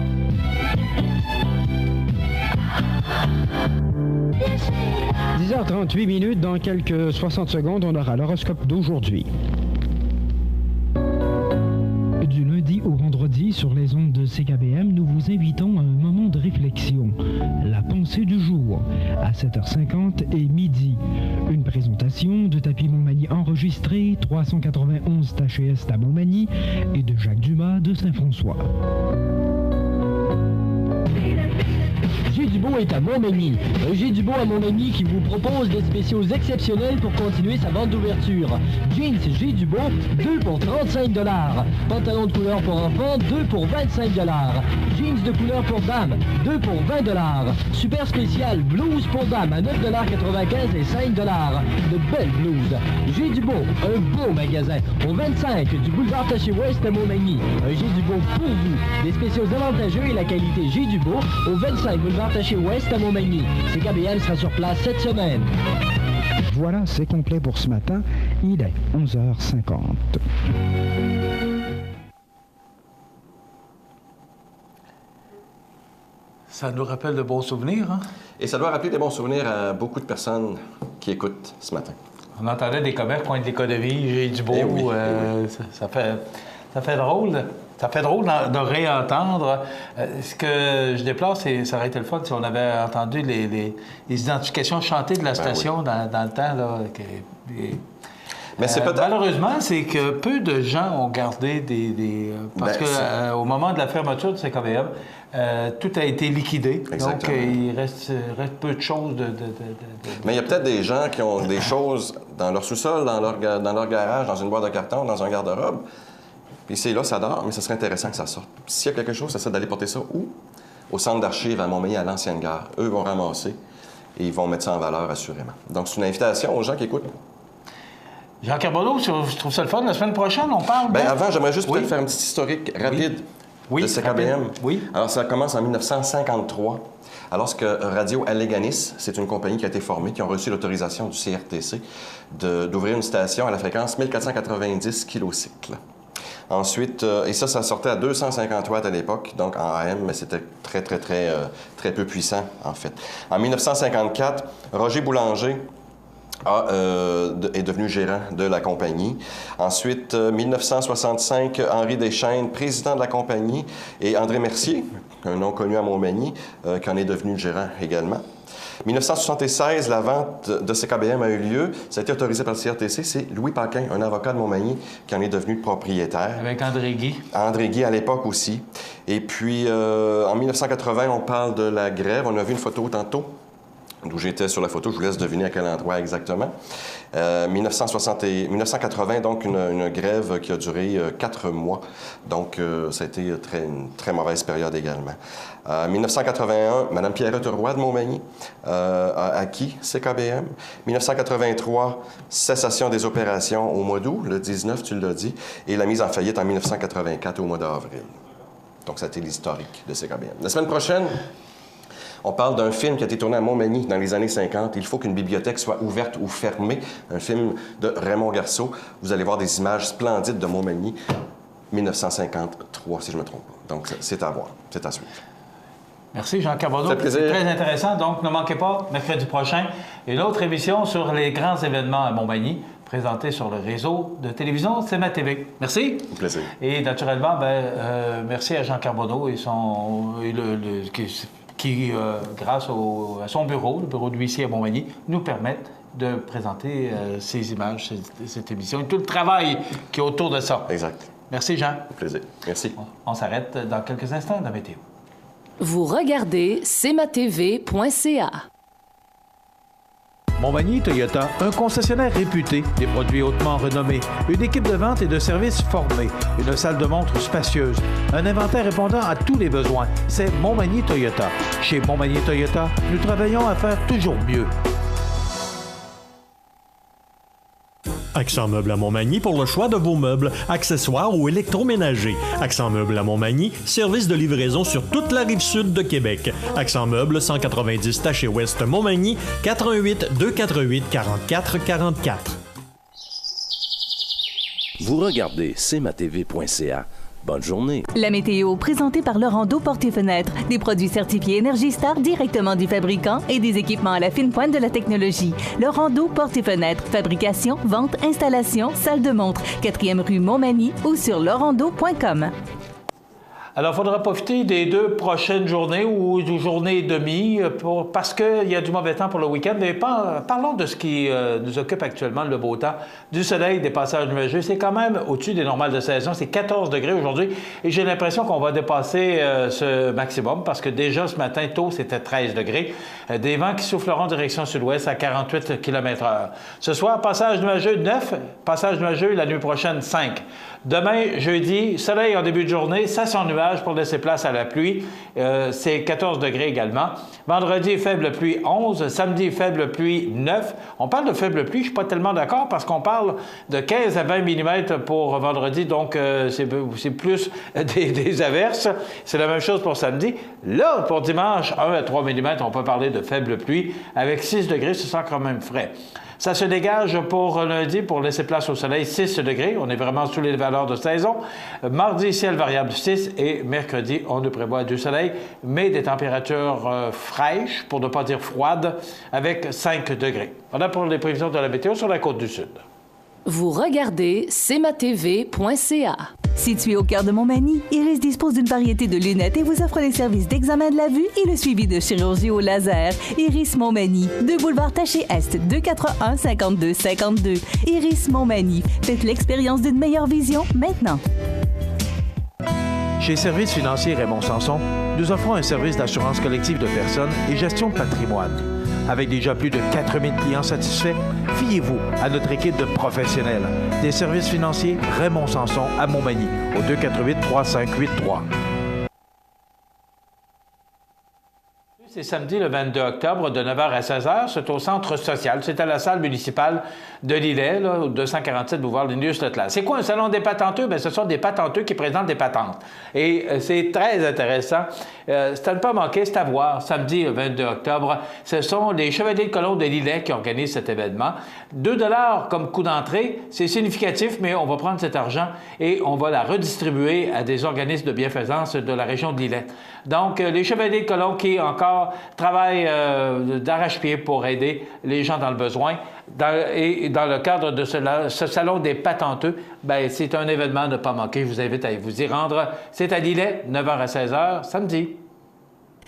10h38 minutes, dans quelques 60 secondes, on aura l'horoscope d'aujourd'hui. Du lundi au vendredi, sur les ondes de CKBM, nous vous invitons à un moment de réflexion. La pensée du jour, à 7h50 et midi. Une présentation de Tapis Montmagny enregistrée, 391 Taché Est à Montmagny, et de Jacques Dumas de Saint-François. G Dubo est à Montmagny. Un G Dubo à Montmagny qui vous propose des spéciaux exceptionnels pour continuer sa vente d'ouverture. Jeans G Dubo, 2 pour 35 $. Pantalons de couleur pour enfants, 2 pour 25 $. Jeans de couleur pour dames, 2 pour 20 $. Super spécial, blouse pour dames à 9,95 $ et 5 $. De belles blouses. G Dubo, un beau magasin. Au 25 du boulevard Taché-Ouest à Montmagny. Un G Dubo pour vous. Des spéciaux avantageux et la qualité G Dubo au 25 boulevard Taché-Ouest à Montmagny. CKBM sera sur place cette semaine. Voilà, c'est complet pour ce matin. Il est 11h50. Ça nous rappelle de bons souvenirs, hein? Et ça doit rappeler des bons souvenirs à beaucoup de personnes qui écoutent ce matin. On entendait des commerces, point de l'économie, J'ai du beau. Oui. Ça fait drôle. Ça fait drôle de réentendre. Ce que je déplore, ça aurait été le fun si on avait entendu les identifications chantées de la station dans le temps. Là, mais c'est malheureusement, c'est que peu de gens ont gardé parce qu'au moment de la fermeture de CKVM, tout a été liquidé. Exactement. Donc, il reste peu de choses Mais il y a peut-être des gens qui ont des choses dans leur sous-sol, dans leur garage, dans une boîte de carton, dans un garde-robe. Puis c'est là, ça dort, mais ce serait intéressant que ça sorte. S'il y a quelque chose, c'est d'aller porter ça où? Au centre d'archives à Montmagny, à l'ancienne gare. Eux vont ramasser et ils vont mettre ça en valeur, assurément. Donc, c'est une invitation aux gens qui écoutent. Jean Carbonneau, je trouve ça le fun. La semaine prochaine, on parle... Bien, avant, j'aimerais juste peut-être faire un petit historique rapide de CKBM. Oui. Alors, ça commence en 1953, alors que Radio Alleganis, c'est une compagnie qui a été formée, qui ont reçu l'autorisation du CRTC d'ouvrir une station à la fréquence 1490 kilocycles. Ensuite, et ça sortait à 250 watts à l'époque, donc en AM, mais c'était très peu puissant, en fait. En 1954, Roger Boulanger est devenu gérant de la compagnie. Ensuite, 1965, Henri Deschênes, président de la compagnie, et André Mercier, un nom connu à Montmagny, qui en est devenu le gérant également. 1976, la vente de CKBM a eu lieu. Ça a été autorisé par le CRTC. C'est Louis Paquin, un avocat de Montmagny, qui en est devenu le propriétaire. Avec André Guy. André Guy à l'époque aussi. Et puis, en 1980, on parle de la grève. On a vu une photo tantôt d'où j'étais sur la photo. Je vous laisse deviner à quel endroit exactement. 1980, donc une grève qui a duré 4 mois. Donc, ça a été une très mauvaise période également. 1981, Mme Pierrette Roy de Montmagny a acquis CKBM. 1983, cessation des opérations au mois d'août, le 19, tu l'as dit, et la mise en faillite en 1984 au mois d'avril. Donc, ça a été l'historique de CKBM. La semaine prochaine, on parle d'un film qui a été tourné à Montmagny dans les années 50. Il faut qu'une bibliothèque soit ouverte ou fermée. Un film de Raymond Garceau. Vous allez voir des images splendides de Montmagny, 1953, si je ne me trompe pas. Donc, c'est à voir. C'est à suivre. Merci, Jean Carbonneau. C'est très intéressant. Donc, ne manquez pas, mercredi prochain, une autre émission sur les grands événements à Montmagny, présentée sur le réseau de télévision CMA TV. Merci. Au plaisir. Et naturellement, merci à Jean Carbonneau et qui, grâce à son bureau, le bureau de l'huissier à Montmagny, nous permettent de présenter ces images, cette émission et tout le travail qui est autour de ça. Exact. Merci, Jean. Au plaisir. Merci. On s'arrête dans quelques instants dans la météo. Vous regardez cmatv.ca. Montmagny Toyota, un concessionnaire réputé, des produits hautement renommés, une équipe de vente et de services formée, une salle de montre spacieuse, un inventaire répondant à tous les besoins. C'est Montmagny Toyota. Chez Montmagny Toyota, nous travaillons à faire toujours mieux. Accent Meubles à Montmagny pour le choix de vos meubles, accessoires ou électroménagers. Accent Meubles à Montmagny, service de livraison sur toute la rive sud de Québec. Accent Meubles, 190 Taché Ouest Montmagny, 418 248 44 44. Vous regardez cmatv.ca. Bonne journée. La météo, présentée par Laurando Portes et Fenêtres. Des produits certifiés Énergie Star directement du fabricant et des équipements à la fine pointe de la technologie. Laurando Portes et Fenêtres. Fabrication, vente, installation, salle de montre. 4e rue Montmagny ou sur laurando.com. Alors, il faudra profiter des 2 prochaines journées ou journées et demie parce qu'il y a du mauvais temps pour le week-end. Mais parlons de ce qui nous occupe actuellement, le beau temps. Du soleil, des passages nuageux. C'est quand même au-dessus des normales de saison. C'est 14 degrés aujourd'hui. Et j'ai l'impression qu'on va dépasser ce maximum parce que déjà ce matin, tôt, c'était 13 degrés. Des vents qui souffleront en direction sud-ouest à 48 km/h. Ce soir, passage nuageux 9, passage nuageux la nuit prochaine 5. Demain, jeudi, soleil en début de journée, ça sans nuage pour laisser place à la pluie. C'est 14 degrés également. Vendredi, faible pluie 11. Samedi, faible pluie 9. On parle de faible pluie, je ne suis pas tellement d'accord parce qu'on parle de 15 à 20 mm pour vendredi, donc c'est plus des averses. C'est la même chose pour samedi. Là, pour dimanche, 1 à 3 mm, on peut parler de faible pluie. Avec 6 degrés, ce sera quand même frais. Ça se dégage pour lundi pour laisser place au soleil, 6 degrés. On est vraiment sous les valeurs de saison. Mardi, ciel variable 6 et mercredi, on nous prévoit du soleil, mais des températures fraîches, pour ne pas dire froides, avec 5 degrés. Voilà pour les prévisions de la météo sur la Côte-du-Sud. Vous regardez cmatv.ca. Situé au cœur de Montmagny, Iris dispose d'une variété de lunettes et vous offre les services d'examen de la vue et le suivi de chirurgie au laser. Iris Montmagny, 2 boulevard Taché-Est, 241-5252. Iris Montmagny, faites l'expérience d'une meilleure vision maintenant. Chez Services financiers Raymond Sanson, nous offrons un service d'assurance collective de personnes et gestion de patrimoine. Avec déjà plus de 4000 clients satisfaits, fiez-vous à notre équipe de professionnels. Des services financiers Raymond Sanson à Montmagny, au 248-3583. C'est samedi le 22 octobre de 9h à 16h. C'est au centre social. C'est à la salle municipale de Lillet, là, au 247 boulevard Linus-Leclerc. C'est quoi un salon des patenteux? Bien, ce sont des patenteux qui présentent des patentes. Et c'est très intéressant. C'est à ne pas manquer, c'est à voir. Samedi le 22 octobre, ce sont les Chevaliers de Colomb de Lillet qui organisent cet événement. 2 $ comme coût d'entrée, c'est significatif, mais on va prendre cet argent et on va la redistribuer à des organismes de bienfaisance de la région de Lillet. Donc, les Chevaliers de Colomb qui encore travaillent d'arrache-pied pour aider les gens dans le besoin. Et dans le cadre de ce salon des patenteux, bien, c'est un événement à ne pas manquer. Je vous invite à vous y rendre. C'est à Lillet, 9h à 16h, samedi.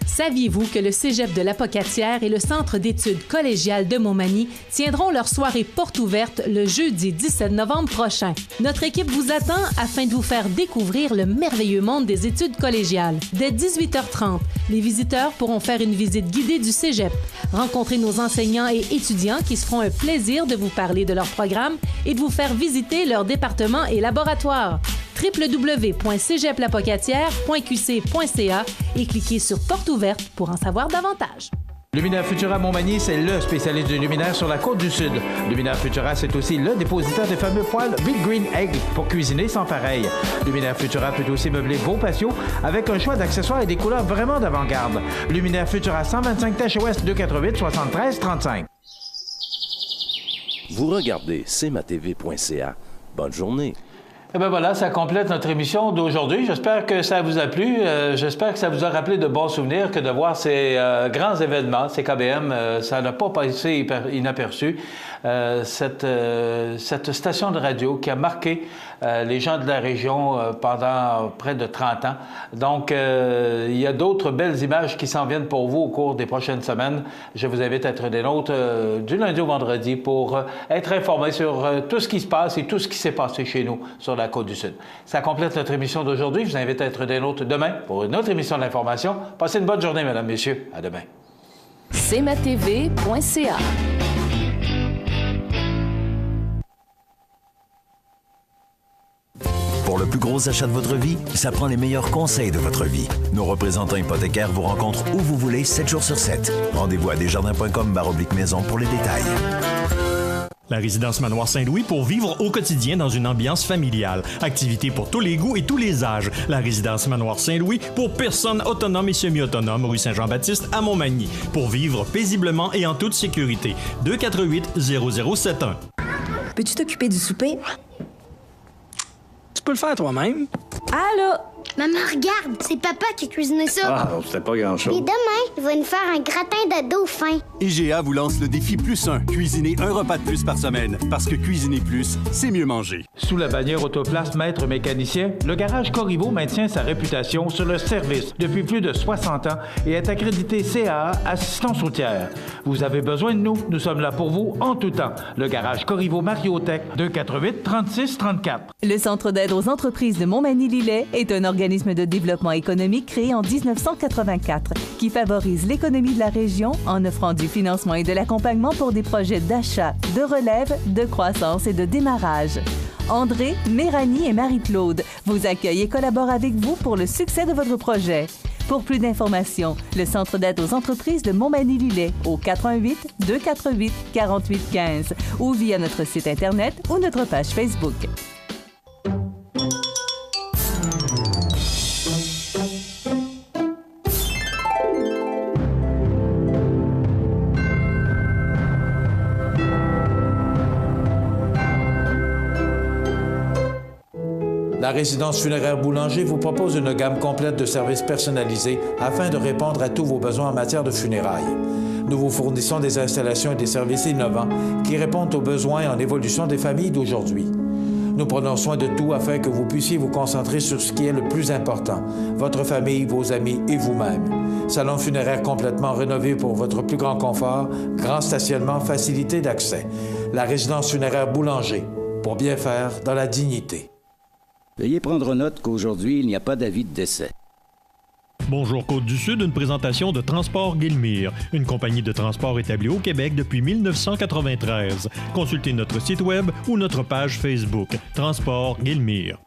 Saviez-vous que le Cégep de l'Apocatière et le Centre d'études collégiales de Montmagny tiendront leur soirée porte ouverte le jeudi 17 novembre prochain? Notre équipe vous attend afin de vous faire découvrir le merveilleux monde des études collégiales. Dès 18h30, les visiteurs pourront faire une visite guidée du Cégep, rencontrer nos enseignants et étudiants qui se feront un plaisir de vous parler de leur programme et de vous faire visiter leur département et laboratoire. www.cégeplapocatière.qc.ca et cliquez sur Porte ouverte pour en savoir davantage. Luminaire Futura Montmagny, c'est le spécialiste du luminaire sur la Côte-du-Sud. Luminaire Futura, c'est aussi le dépositaire des fameux poêles Big Green Egg pour cuisiner sans pareil. Luminaire Futura peut aussi meubler vos patios avec un choix d'accessoires et des couleurs vraiment d'avant-garde. Luminaire Futura, 125 Taché-Ouest, 248-73-35. Vous regardez cmatv.ca. Bonne journée. Eh bien voilà, ça complète notre émission d'aujourd'hui. J'espère que ça vous a plu. J'espère que ça vous a rappelé de bons souvenirs que de voir ces grands événements, ces KBM. Ça n'a pas passé inaperçu. Cette station de radio qui a marqué les gens de la région pendant près de 30 ans. Donc, il y a d'autres belles images qui s'en viennent pour vous au cours des prochaines semaines. Je vous invite à être des nôtres du lundi au vendredi pour être informé sur tout ce qui se passe et tout ce qui s'est passé chez nous sur la Côte-du-Sud. Ça complète notre émission d'aujourd'hui. Je vous invite à être des nôtres demain pour une autre émission de l'information. Passez une bonne journée, mesdames, messieurs. À demain. cmatv.ca. Pour le plus gros achat de votre vie, ça prend les meilleurs conseils de votre vie. Nos représentants hypothécaires vous rencontrent où vous voulez, 7 jours sur 7. Rendez-vous à desjardins.com/maison pour les détails. La résidence Manoir Saint-Louis pour vivre au quotidien dans une ambiance familiale. Activités pour tous les goûts et tous les âges. La résidence Manoir Saint-Louis pour personnes autonomes et semi-autonomes, rue Saint-Jean-Baptiste à Montmagny. Pour vivre paisiblement et en toute sécurité. 248-0071. Peux-tu t'occuper du souper? Tu peux le faire toi-même. Allô? Maman, regarde, c'est papa qui a cuisiné ça. Ah, c'était pas grand-chose. Et demain, il va nous faire un gratin de dauphin. IGA vous lance le défi +1. Cuisiner un repas de plus par semaine. Parce que cuisiner plus, c'est mieux manger. Sous la bannière Autoplace Maître Mécanicien, le garage Corriveau maintient sa réputation sur le service depuis plus de 60 ans et est accrédité CAA Assistance routière. Vous avez besoin de nous, nous sommes là pour vous en tout temps. Le garage Corriveau Mariotech, 248-3634. Le Centre d'aide aux entreprises de Montmagny-Lillet est un organisme de développement économique créé en 1984 qui favorise l'économie de la région en offrant du financement et de l'accompagnement pour des projets d'achat, de relève, de croissance et de démarrage. André, Méranie et Marie-Claude vous accueillent et collaborent avec vous pour le succès de votre projet. Pour plus d'informations, le Centre d'aide aux entreprises de Montmagny-Lillet au 418-248-4815 ou via notre site Internet ou notre page Facebook. La résidence funéraire Boulanger vous propose une gamme complète de services personnalisés afin de répondre à tous vos besoins en matière de funérailles. Nous vous fournissons des installations et des services innovants qui répondent aux besoins en évolution des familles d'aujourd'hui. Nous prenons soin de tout afin que vous puissiez vous concentrer sur ce qui est le plus important, votre famille, vos amis et vous-même. Salon funéraire complètement rénové pour votre plus grand confort, grand stationnement, facilité d'accès. La résidence funéraire Boulanger, pour bien faire dans la dignité. Veuillez prendre note qu'aujourd'hui, il n'y a pas d'avis de décès. Bonjour Côte-du-Sud, une présentation de Transport Guillemire, une compagnie de transport établie au Québec depuis 1993. Consultez notre site web ou notre page Facebook, Transport Guillemire.